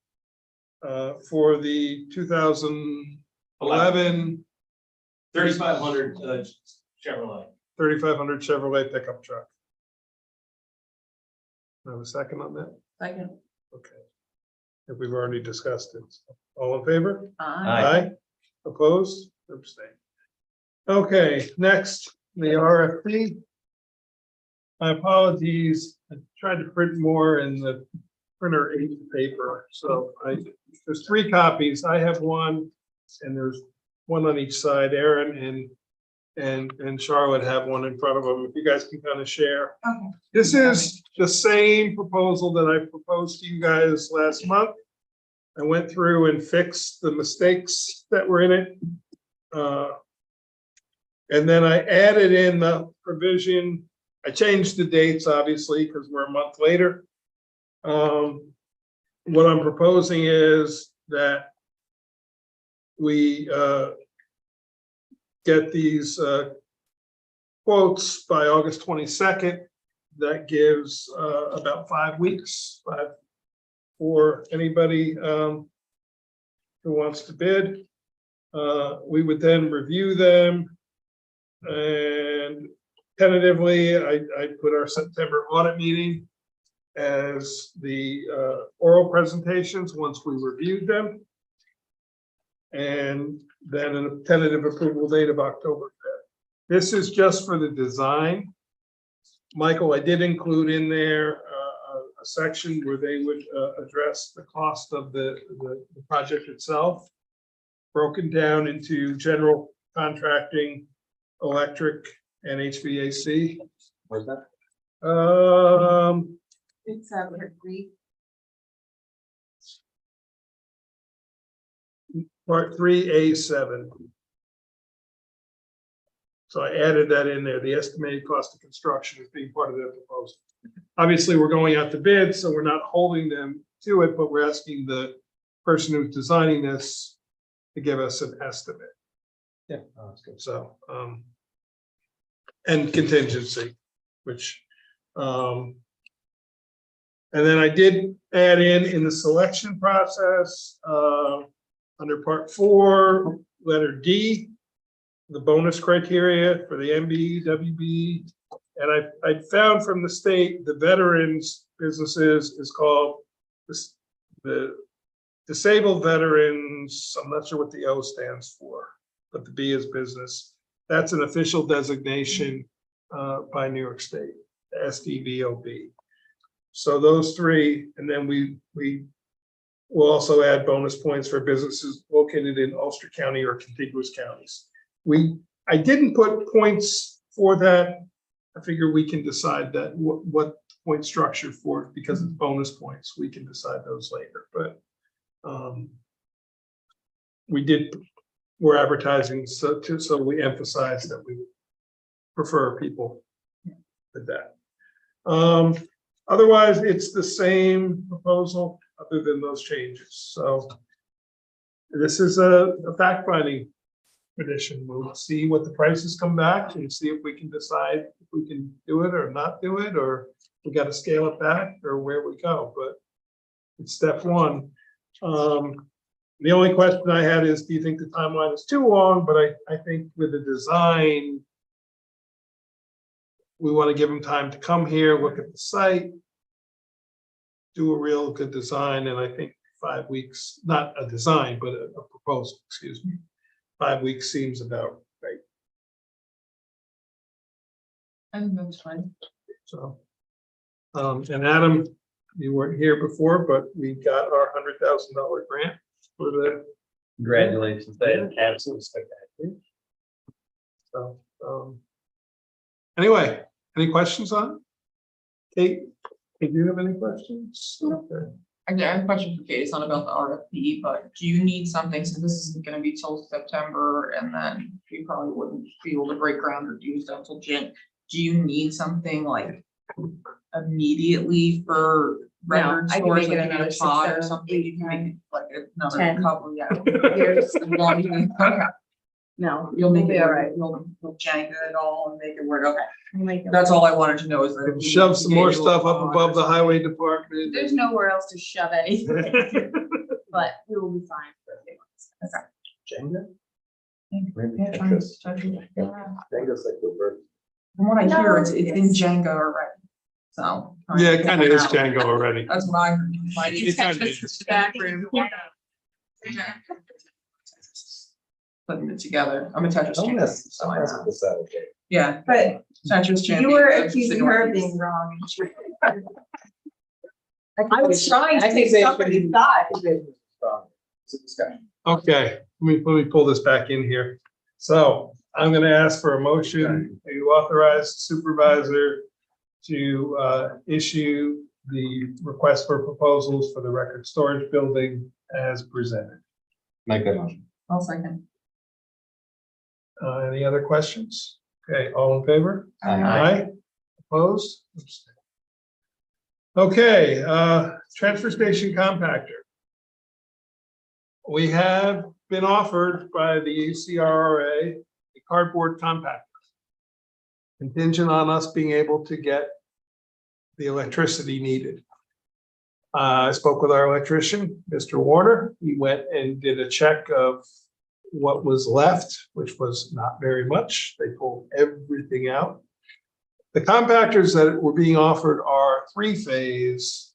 for the 2011 3,500 Chevrolet. 3,500 Chevrolet pickup truck. Have a second on that? Second. Okay. If we've already discussed it. All in favor? Aye. Opposed? Abstain. Okay, next, the RFP. My apologies, I tried to print more and the printer ate the paper, so there's 3 copies. I have one, and there's one on each side. Aaron and Charlotte have one in front of them. If you guys can kind of share. Okay. This is the same proposal that I proposed to you guys last month. I went through and fixed the mistakes that were in it. And then I added in the provision. I changed the dates, obviously, because we're a month later. What I'm proposing is that we get these quotes by August 22nd. That gives about 5 weeks for anybody who wants to bid. We would then review them. And tentatively, I put our September audit meeting as the oral presentations once we reviewed them. And then a tentative approval date of October 5th. This is just for the design. Michael, I did include in there a section where they would address the cost of the project itself, broken down into general contracting, electric, and HVAC. Where's that? It's Part 3A7. So I added that in there, the estimated cost of construction as being part of their proposal. Obviously, we're going out to bid, so we're not holding them to it, but we're asking the person who's designing this to give us an estimate. Yeah, oh, that's good. So, and contingency, which, and then I did add in the selection process, under part 4, letter D, the bonus criteria for the MB, WB. And I found from the state, the veterans businesses is called the disabled veterans. I'm not sure what the O stands for, but the B is business. That's an official designation by New York State, the SDVOB. So those 3, and then we will also add bonus points for businesses located in Ulster County or contiguous counties. I didn't put points for that. I figure we can decide that what point structure for it, because it's bonus points. We can decide those later, but we're advertising so we emphasize that we prefer people with that. Otherwise, it's the same proposal other than those changes. So this is a fact-finding tradition. We'll see what the prices come back and see if we can decide if we can do it or not do it, or we got to scale it back or where we go. But it's step one. The only question I had is, do you think the timeline is too long? But I think with the design, we want to give them time to come here, look at the site, do a real good design, and I think 5 weeks, not a design, but a proposal, excuse me. 5 weeks seems about right. I think that's fine. So, and Adam, you weren't here before, but we got our $100,000 grant for the, Congratulations, that is absolutely spectacular. so, anyway, any questions on it? Kate, do you have any questions? Okay. I have a question for Kate. It's not about the RFP, but do you need something, so this isn't gonna be till September, and then we probably wouldn't be able to break ground or do stuff till Jan. Do you need something like immediately for record I can stores, make it like another a pod or 6, something? You can make it like another 10 couple, yeah. years. As long as you- Okay, No, you'll make be it all all right. right, you'll Jenga it all and make it work, okay. We'll make it That's all I wanted to know is that. if we Shove need to some get more you a stuff up pod or above the something. highway department. There's nowhere else to shove anything, but we will be fine for a few months. Jenga? Maybe Yeah, Tetris. yeah. Jenga's like the verb. From what I hear, it's in it's- Jenga already, so. Yeah, it kind of is Django already. That's what I heard. Might It's even- kinda is. Back room. Putting it together. I'm a Tetris Don't champion, mess, so don't I mess know. with this out, okay? Yeah, But Tetris champion. you were of the accusing her of Northeast. being wrong. I was trying to take somebody's side. It's a discussion. Okay, let me pull this back in here. So I'm gonna ask for a motion to authorize the supervisor to issue the request for proposals for the record storage building as presented. Make that motion. I'll second. Any other questions? Okay, all in favor? Aye. Opposed? Okay, transfer station compactor. We have been offered by the UCRRA a cardboard compactor, contingent on us being able to get the electricity needed. I spoke with our electrician, Mr. Warner. He went and did a check of what was left, which was not very much. They pulled everything out. The compactors that were being offered are 3-phase.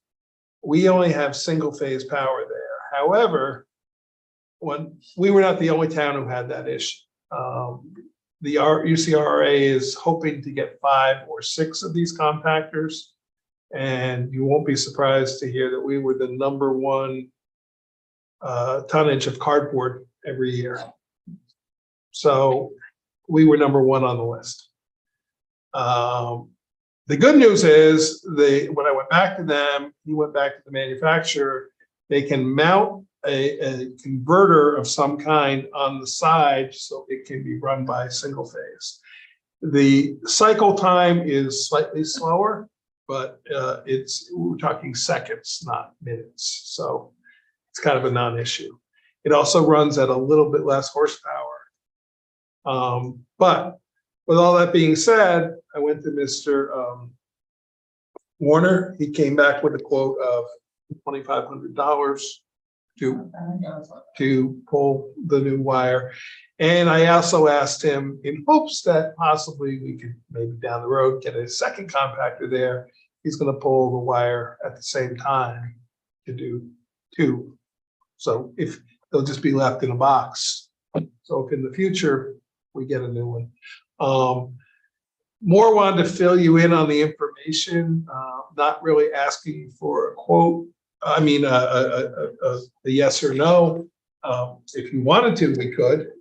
We only have single-phase power there. However, when we were not the only town who had that issue. The UCRA is hoping to get 5 or 6 of these compactors. And you won't be surprised to hear that we were the #1 tonnage of cardboard every year. So we were #1 on the list. The good news is when I went back to them, he went back to the manufacturer, they can mount a converter of some kind on the side so it can be run by single phase. The cycle time is slightly slower, but we're talking seconds, not minutes. So it's kind of a non-issue. It also runs at a little bit less horsepower. But with all that being said, I went to Mr. Warner. He came back with a quote of $2,500 to pull the new wire. And I also asked him in hopes that possibly we could maybe down the road get a second compactor there. He's going to pull the wire at the same time to do 2. So if they'll just be left in a box. So if in the future we get a new one. More wanted to fill you in on the information, not really asking for a quote. I mean, a yes or no. If you wanted to,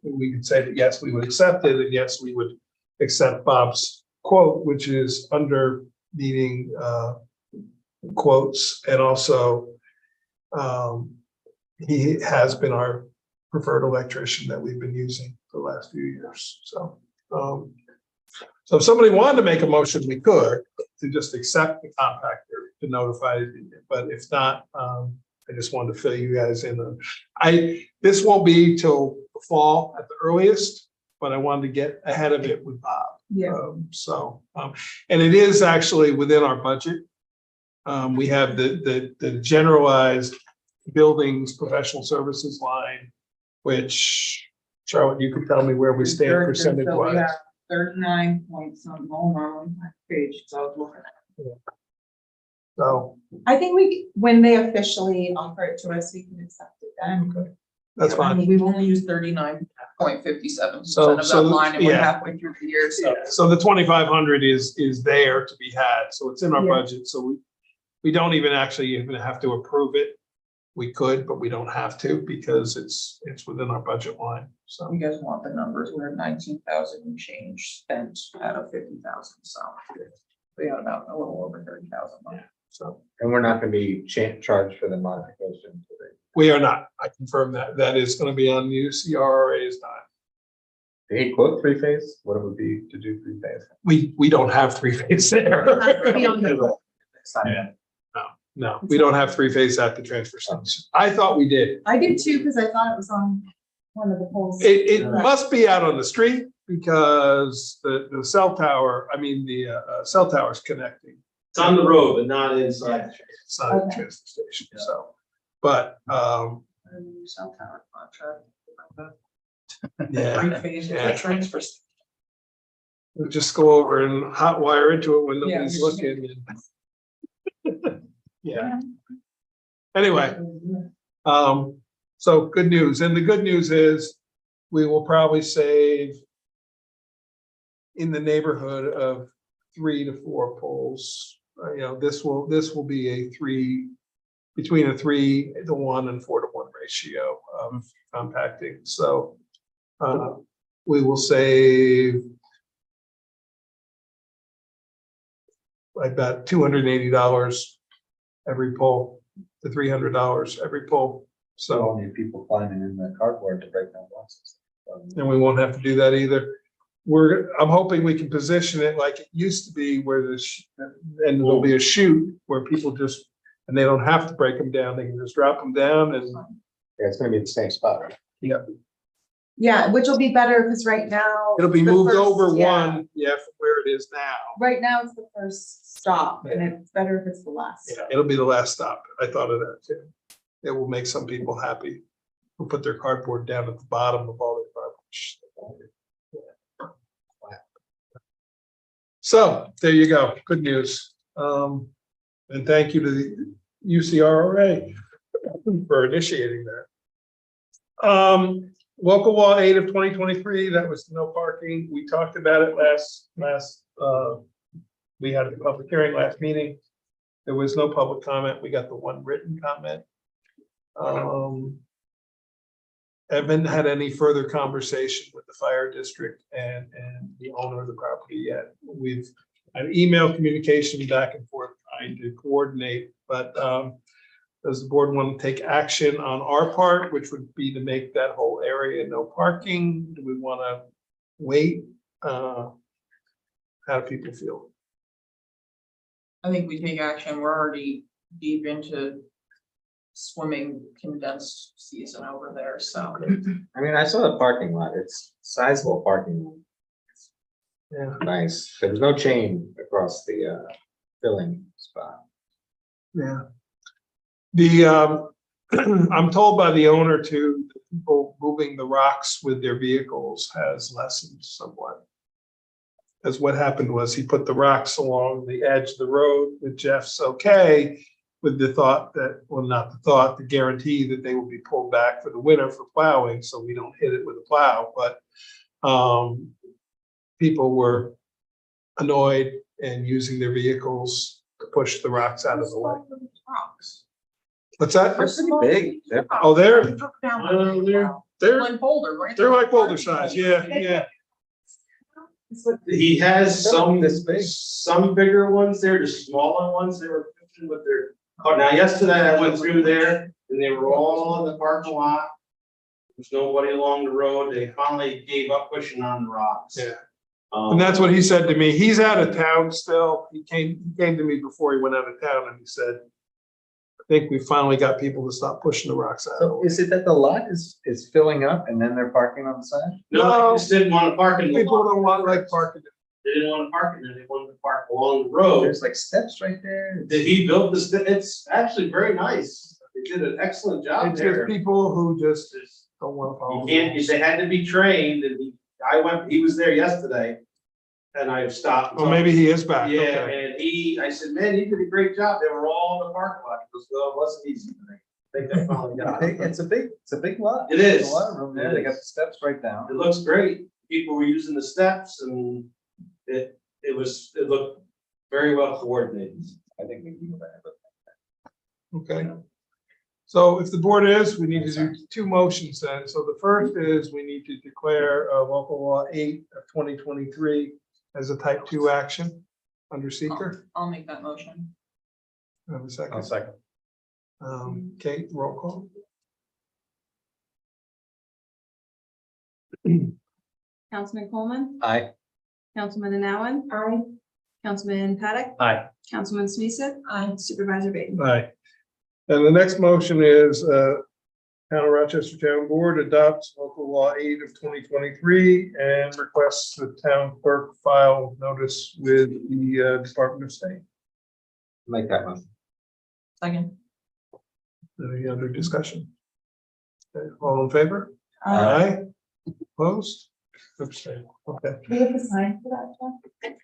we could say that yes, we would accept it, and yes, we would accept Bob's quote, which is under needing quotes, and also he has been our preferred electrician that we've been using for the last few years. So So if somebody wanted to make a motion, we could, to just accept the compactor to notify, but if not, I just wanted to fill you guys in on. This won't be till the fall at the earliest, but I wanted to get ahead of it with Bob. Yeah. And it is actually within our budget. We have the generalized buildings, professional services line, which Charlotte, you can tell me where we stand percentage wise. 39 point something, hold on, my page, so I was looking at. So I think when they officially offer it to us, we can accept it then. that's fine. We've only used 39.57% So- of that so, line, and we're yeah. halfway through the year, so. So the 2,500 is there to be had, so it's in our Yeah. budget, so we don't even actually even have to approve it. We could, but we don't have to because it's within our budget line, so. You guys want the numbers, we're at 19,000 and change spent out of 50,000, so. We got about a little over 30,000 left. So And we're not gonna be charged for the modification today. we are not, I confirm that, that is gonna be on UCRA's time. Did he quote three-phase? What it would be to do three-phase? We don't have three-phase there. Yeah. No, we don't have three-phase at the transfer station. I thought we did. I did too, because I thought it was on one of the poles. It must be out on the street because the cell tower, I mean, the cell tower's connecting. It's on the road, but not inside. It's not a Okay. transfer station, so, but, Cell tower contract. yeah, Three-phase yeah. transfer. we'll just go over and hot wire into it when Yeah. nobody's looking. Yeah, anyway, so good news, and the good news is we will probably save in the neighborhood of 3 to 4 poles. This will be between a 3 to 1 and 4 to 1 ratio of compacting, so we will save about $280 every pole to $300 every pole. So, All need people climbing in the cardboard to break down boxes. and we won't have to do that either. I'm hoping we can position it like it used to be where and there'll be a chute where people just, and they don't have to break them down. They can just drop them down and, Yeah, it's gonna be the same spot, right? Yeah, which will be better, because right now. it'll be the moved first- over yeah. one, from where it is now. Right now, it's the first stop, and it's better if it's the last. Yeah, it'll be the last stop. I thought of that too. It will make some people happy who put their cardboard down at the bottom of all their garbage. So there you go. Good news. And thank you to the UCRA for initiating that. Local law 8 of 2023, that was no parking. We talked about it last, we had a public hearing last meeting. There was no public comment. We got the one written comment. Haven't had any further conversation with the fire district and the owner of the property yet. We've had email communication back and forth trying to coordinate, but does the board want to take action on our part, which would be to make that whole area no parking? Do we want to wait? How do people feel? I think we take action, we're already deep into swimming condensed season over there, so. I mean, I saw the parking lot. It's sizable parking lot. Yeah. Nice. There's no chain across the filling spot. Yeah. I'm told by the owner too, the people moving the rocks with their vehicles has lessened somewhat. As what happened was he put the rocks along the edge of the road with Jeff's okay, with the thought that, well, not the thought, the guarantee that they will be pulled back for the winter for plowing, so we don't hit it with a plow, but people were annoyed and using their vehicles to push the rocks out of the way. Rocks. What's that? They're pretty big. Oh, they're They're like boulder, right? they're like boulder size, yeah. He has some, This big. some bigger ones there, the smaller ones, they were pushing with their, oh, now yesterday I went through there and they were all in the parking lot. There's nobody along the road. They finally gave up pushing on the rocks. Yeah. And that's what he said to me. He's out of town still. He came to me before he went out of town and he said, I think we finally got people to stop pushing the rocks out. So is it that the lot is filling up and then they're parking on the side? No, they just didn't want to park in the People lot. don't want like parking. They didn't want to park in there. They wanted to park along the road. There's like steps right there. That he built this, it's actually very nice. They did an excellent job It's just there. people who just don't want to follow. You the can't, rules. they had to be trained and he was there yesterday. And I stopped. and Oh, maybe he is back. Yeah, Okay. and I said, man, you did a great job. They were all in the parking lot. He goes, well, it wasn't easy today. I think I finally got it. It's a big lot. It There's is. a lot of room there. It They got is. the steps right down. It looks great. People were using the steps and it looked very well coordinated. I think we can do that. Okay. So if the board is, we need to do two motions then. So the first is we need to declare local law 8 of 2023 as a type 2 action under seeker. I'll make that motion. Have a I'll second. second. Kate, roll call. Councilman Coleman, Aye. Councilman Anowen. Aye. Councilman Paddock, Aye. Councilman Smeesik, Aye. Supervisor Baden. Aye. And the next motion is Town of Rochester Town Board adopts local law 8 of 2023 and requests the town clerk file notice with the Department of State. Make that motion. Second. Any other discussion? Okay, all in favor? Uh, Opposed? Abstain. Okay. we have the sign for that, John?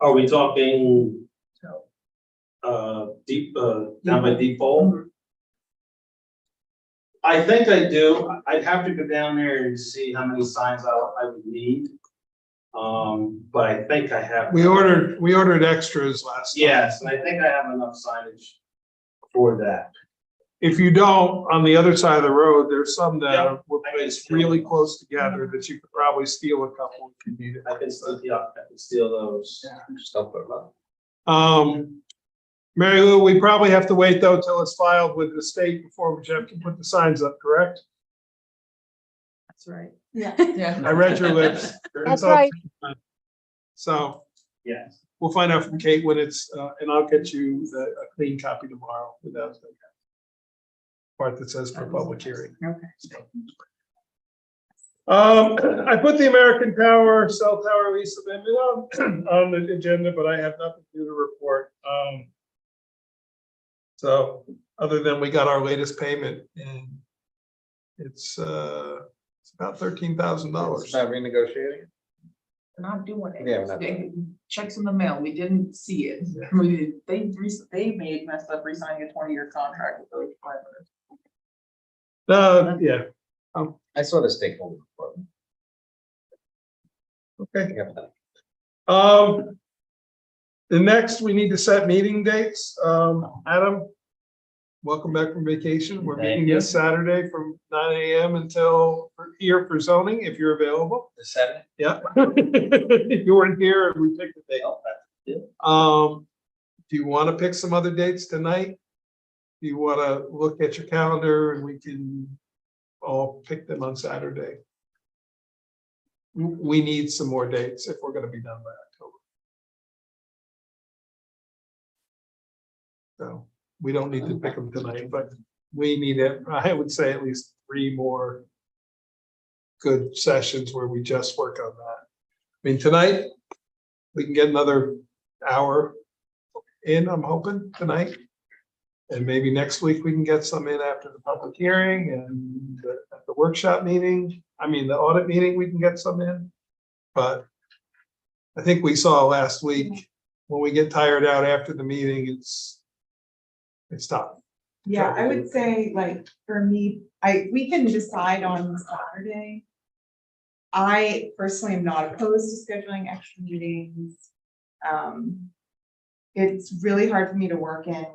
Are we talking deep, down by Deep Bowl? I think I do. I'd have to go down there and see how many signs I would need. But I think I have. We ordered extras last time. Yes, and I think I have enough signage for that. If you don't, on the other side of the road, there's some that Yeah. were placed really close together that you could probably steal a couple if you need it. I can still, yeah, I can steal those. Just don't put it up. Mary Lou, we probably have to wait though till it's filed with the state before we have to put the signs up, correct? That's right. Yeah. Yeah. I read your lips. That's right. So Yes. we'll find out from Kate when it's, and I'll get you a clean copy tomorrow without the part that says for public hearing. Okay. I put the American Tower cell tower lease amendment on the agenda, but I have nothing to do to report. So other than we got our latest payment and it's about $13,000. It's not renegotiating. We're not doing it. Yeah, we're not They- Checks in the mail, we didn't see it. They made messed up re-signing a 20-year contract with those private. Yeah, I saw the stakeholder report. okay. I got that. The next, we need to set meeting dates. Adam, welcome back from vacation. We're meeting this Saturday from 9 AM until here for zoning, if you're available. The Saturday? Yeah. If you weren't here, we picked the date. Do you want to pick some other dates tonight? Do you want to look at your calendar and we can all pick them on Saturday? We need some more dates if we're going to be done by October. So we don't need to pick them tonight, but we need it, I would say at least 3 more good sessions where we just work on that. I mean, tonight, we can get another hour in, I'm hoping, tonight. And maybe next week we can get some in after the public hearing and at the workshop meeting. I mean, the audit meeting, we can get some in. But I think we saw last week, when we get tired out after the meeting, it's tough. Yeah, I would say like for me, we can decide on Saturday. I personally am not opposed to scheduling extra meetings. It's really hard for me to work in.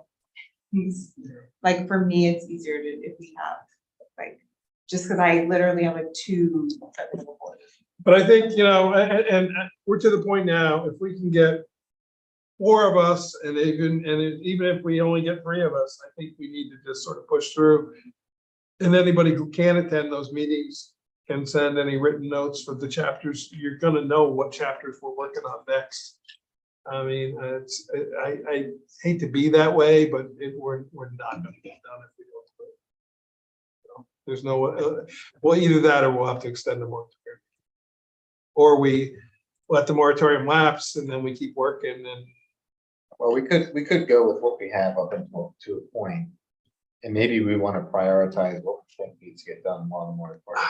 Like for me, it's easier to, if we have, like, just because I literally have like 2 available. But I think, and we're to the point now, if we can get 4 of us and even if we only get 3 of us, I think we need to just sort of push through. And anybody who can attend those meetings, can send any written notes for the chapters. You're gonna know what chapters we're working on next. I mean, I hate to be that way, but we're not gonna get done if we don't do it. So, there's no, well, either that or we'll have to extend the moratorium. Or we let the moratorium lapse and then we keep working and. Well, we could go with what we have up until to a point. And maybe we want to prioritize what we think needs to get done while the moratorium.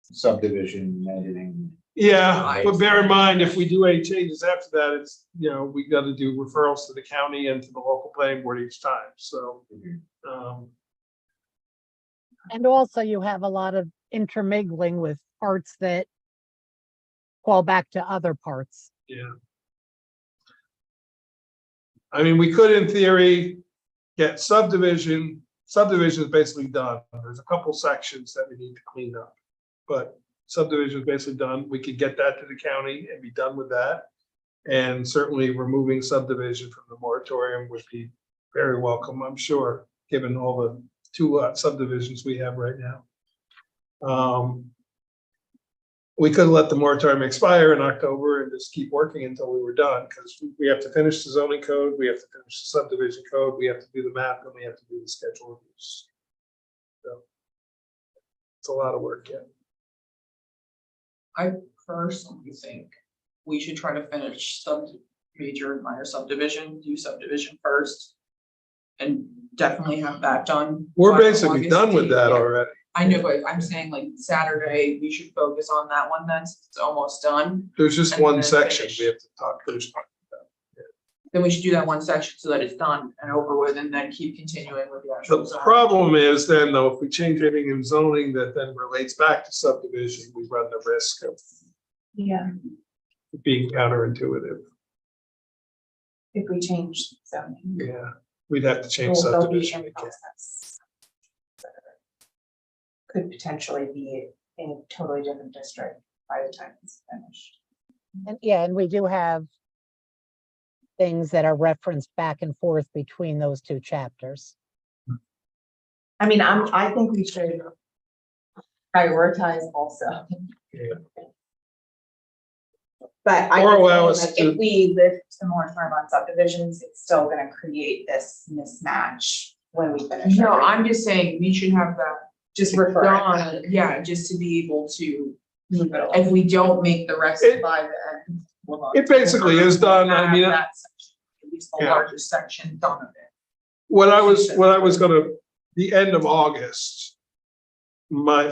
Subdivision, editing. Yeah, but bear in mind, if we do any changes after that, it's, you know, we gotta do referrals to the county and to the local planning board each time, so. And also you have a lot of intermingling with parts that fall back to other parts. Yeah. I mean, we could, in theory, get subdivision is basically done. There's a couple sections that we need to clean up. But subdivision is basically done. We could get that to the county and be done with that. And certainly removing subdivision from the moratorium would be very welcome, I'm sure, given all the 2 subdivisions we have right now. We could let the moratorium expire in October and just keep working until we were done, because we have to finish the zoning code, we have to finish the subdivision code, we have to do the map, and we have to do the schedule of use. So it's a lot of work yet. I personally think we should try to finish major and minor subdivision, do subdivision first. And definitely have that done. We're by basically August done with 8th. that Yeah. already. I know, but I'm saying like Saturday, we should focus on that one then, since it's almost done. There's just And one then section finish. we have to finish. Then we should do that one section so that it's done and over with, and then keep continuing with the actual. The zone. problem is then, though, if we change anything in zoning that then relates back to subdivision, we run the risk of Yeah, being counterintuitive. if we change zoning. Yeah, we'd have to change Well, they'll be subdivision in again. process. Could potentially be in a totally different district by the time it's finished. And yeah, and we do have things that are referenced back and forth between those 2 chapters. I mean, I think we should prioritize also. Yeah. But I Or would allow say, us like, if to- we lift the moratorium on subdivisions, it's still gonna create this mismatch when we finish. No, everything. I'm just saying we should have that Just refer it. done, yeah, just to be able to, Move it along. if we don't make the rest It- by the end. we'll It basically is done. I have mean, that section, at least the Yeah. largest section done of it. What I was gonna, the end of August, my,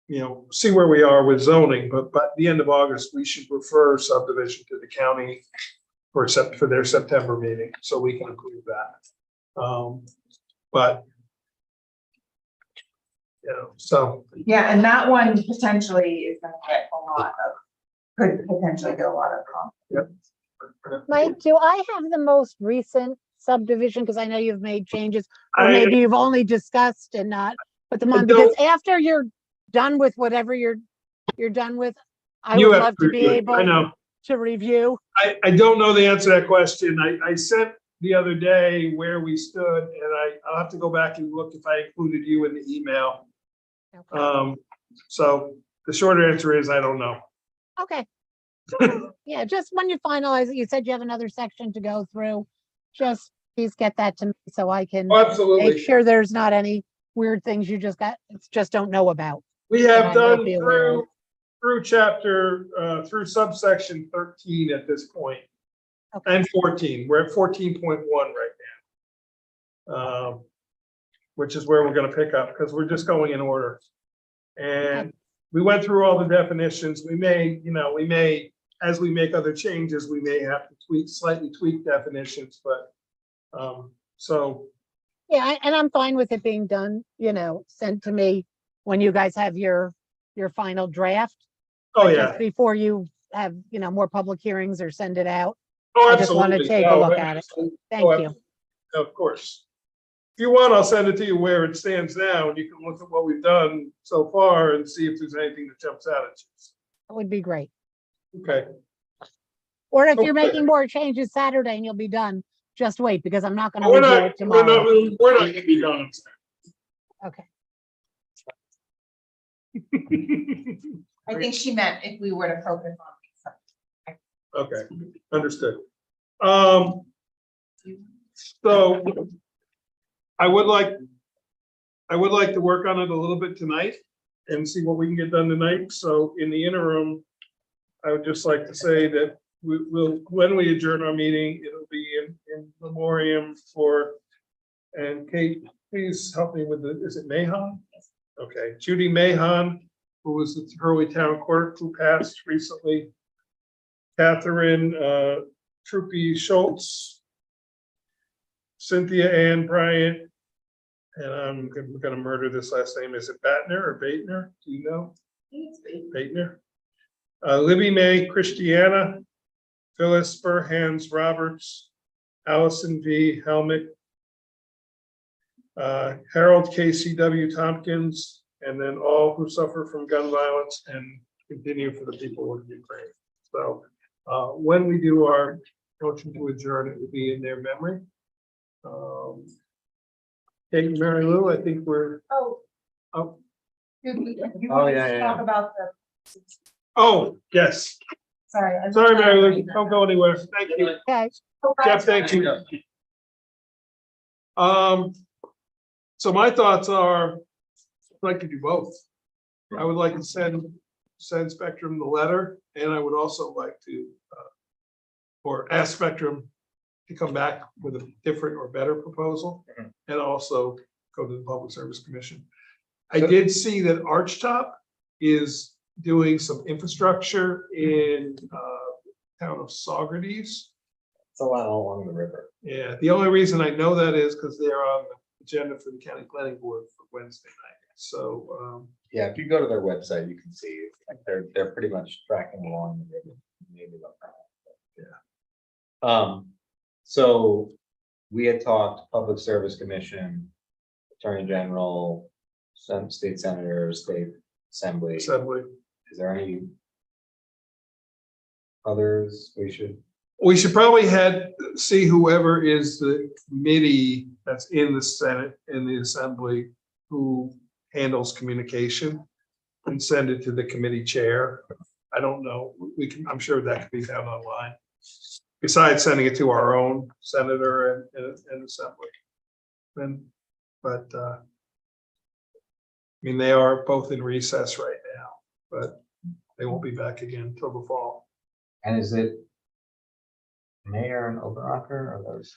you know, see where we are with zoning, but by the end of August, we should refer subdivision to the county for their September meeting, so we can approve that. But, you know, so, Yeah, and that one potentially is gonna get could potentially get a lot of conflict. Mike, do I have the most recent subdivision? Because I know you've made changes, or I- maybe you've only discussed and not put them I on, because don't- after you're done with whatever you're done with, I you would have love to be review it. able I know. to review. I don't know the answer to that question. I sent the other day where we stood, and I'll have to go back and look if I included you in the email. So the short answer is I don't know. Okay. Yeah, just when you finalize it, you said you have another section to go through. Just please get that to me so I can Oh, make absolutely. sure there's not any weird things you just don't know about. We that I have might done be aware of. through chapter, through subsection 13 at this point. Okay. And 14. We're at 14.1 right now. Which is where we're gonna pick up, because we're just going in order. And we went through all the definitions. We may, as we make other changes, we may have to slightly tweak definitions, but, so, Yeah, and I'm fine with it being done, sent to me when you guys have your final draft. oh, Just yeah. before you have, more public hearings or send it out. Oh, I just wanna absolutely. take a No, look at it. absolutely. Thank Oh, you. Of course. If you want, I'll send it to you where it stands now, and you can look at what we've done so far and see if there's anything that jumps out at That would be great. you. Okay, Or if you're Okay. making more changes Saturday and you'll be done, just wait, because I'm not gonna we're review not, it we're tomorrow. not, we're not gonna be done. Okay. I think she meant if we were to focus on. Okay, understood. So I would like to work on it a little bit tonight and see what we can get done tonight. So in the interim, I would just like to say that we will, when we adjourn our meeting, it'll be in memoriam for, and Kate, please help me with the, is it Mahon? Okay, Judy Mahon, who was the Hurley Town Clerk who passed recently. Catherine Truppy Schultz, Cynthia Ann Bryant, and I'm gonna murder this last name. Is it Batner or Baitner? Do you know? Baitner. Libby Mae Christiana, Phyllis Burhans Roberts, Allison V. Helmick, Harold KCW Tompkins, and then all who suffer from gun violence and continue for the people of Ukraine. So when we do our motion to adjourn, it will be in their memory. Kate and Mary Lou, I think we're, Oh. oh, You Oh, want yeah, to yeah. talk about the, oh, yes. sorry. I was Sorry, trying Mary to Lou, read that. don't go anywhere. Thank you. Okay, Jeff, thank you. So my thoughts are, I'd like to do both. I would like to send Spectrum the letter, and I would also like to, or ask Spectrum to come back with a different or better proposal, and also go to the Public Service Commission. I did see that Archtop is doing some infrastructure in town of Saugerties. It's a lot along the river. Yeah, the only reason I know that is because they're on the agenda for the county planning board for Wednesday night. So, Yeah, if you go to their website, you can see, like, they're pretty much tracking along the river. Maybe they'll come out. So we had talked, Public Service Commission, Attorney General, some state senator, state assembly. Assembly. Is there any others we should? We should probably see whoever is the committee that's in the Senate and the Assembly who handles communication and send it to the committee chair. I don't know. I'm sure that could be found online. Besides sending it to our own senator and Assembly. But I mean, they are both in recess right now, but they won't be back again till the fall. And is it Mayor and Oberacker or those?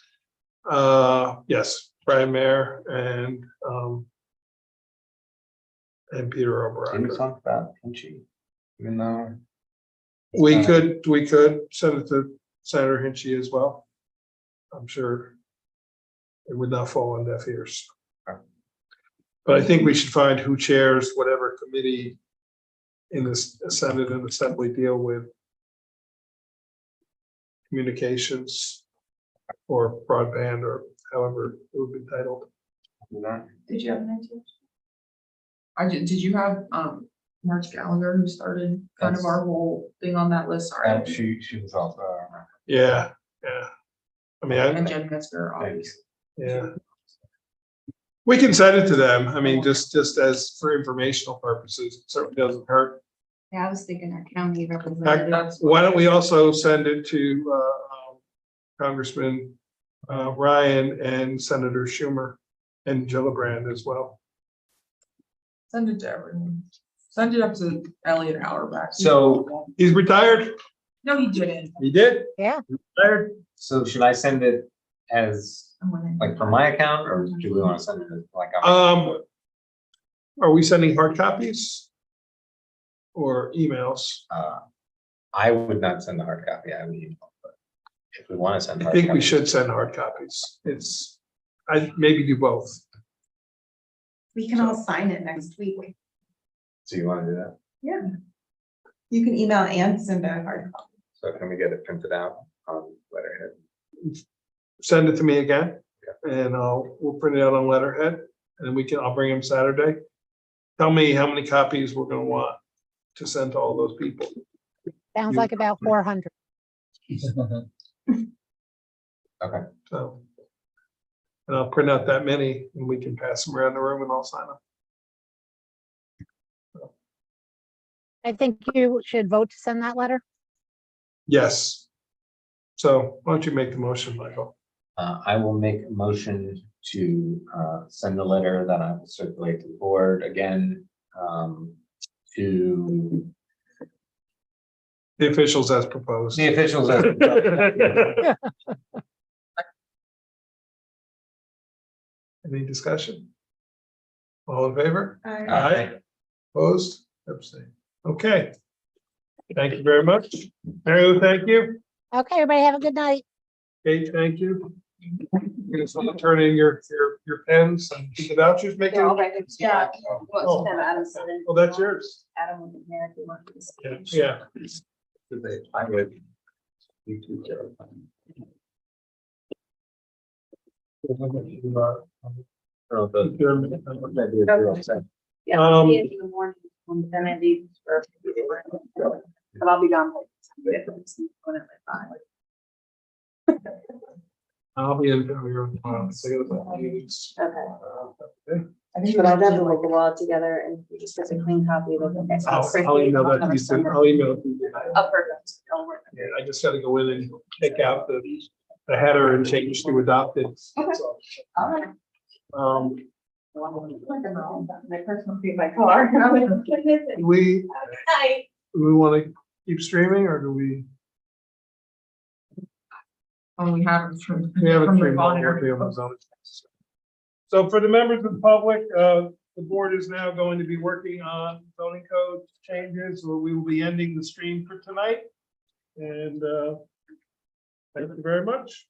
Yes, Brian Mayer and Peter Did we Oberacker. talk about Hinchy? Even though. We could send it to Senator Hinchy as well. I'm sure it would not fall on deaf ears. Okay. But I think we should find who chairs whatever committee in the Senate and Assembly deal with communications or broadband or however it would be titled. Did you have an idea? Did you have, Marge Gallagher, who started kind of our whole thing on that list? Sorry. She was also. Yeah. I mean, And Jen Metzger, obviously. yeah. We can send it to them. I mean, just as for informational purposes, it certainly doesn't hurt. Yeah, I was thinking our county In fact, representative. why don't we also send it to Congressman Ryan and Senator Schumer and Gillibrand as well. Send it to everyone. Send it up to Elliot Auerbach. So, He's retired? No, he didn't. He did? Yeah. He retired? so should I send it as, I'm gonna- like, from my account, or do we want to send it as, like? Are we sending hard copies? Or emails? I would not send the hard copy. I would email, but if we want to send. I hard think we copies- should send hard copies. I'd maybe do both. We can all sign it next week. So you want to do that? Yeah. You can email and send a hard copy. So can we get it printed out on letterhead? Send it to me again, and we'll print it out on letterhead, and I'll bring them Saturday. Tell me how many copies we're gonna want to send to all those people. sounds like about 400. Okay. So. And I'll print out that many, and we can pass them around the room and I'll sign them. I think you should vote to send that letter. Yes. So why don't you make the motion, Michael? I will make a motion to send the letter that I will circulate to the board again. To The officials as proposed. the officials. Any discussion? All in favor? Aye. Opposed? Abstained. Okay. Thank you very much. Mary Lou, thank you. Okay, everybody have a good night. Kate, thank you. You're gonna turn in your pens and the vouchers, make it. They're all right there. Yeah. Oh, well, that's yours. Adam will be here if you want this. Yeah. I would. Yeah, I'll be in the morning, then I leave for. But I'll be gone. I'll be in your tomorrow. So you'll have meetings. Okay. Okay. But I'll definitely look them all together and we just get a clean copy of it. I'll email that to you soon. I'll email it to you. Oh, perfect. Don't worry. Yeah, I just gotta go in and take out the header and change to adopted. That's all. All right. My personal feed, my car. Do we want to keep streaming or do we? When we have it from. We have a from the stream. phone. So for the members of the public, the board is now going to be working on zoning code changes, where we will be ending the stream for tonight. And thank you very much.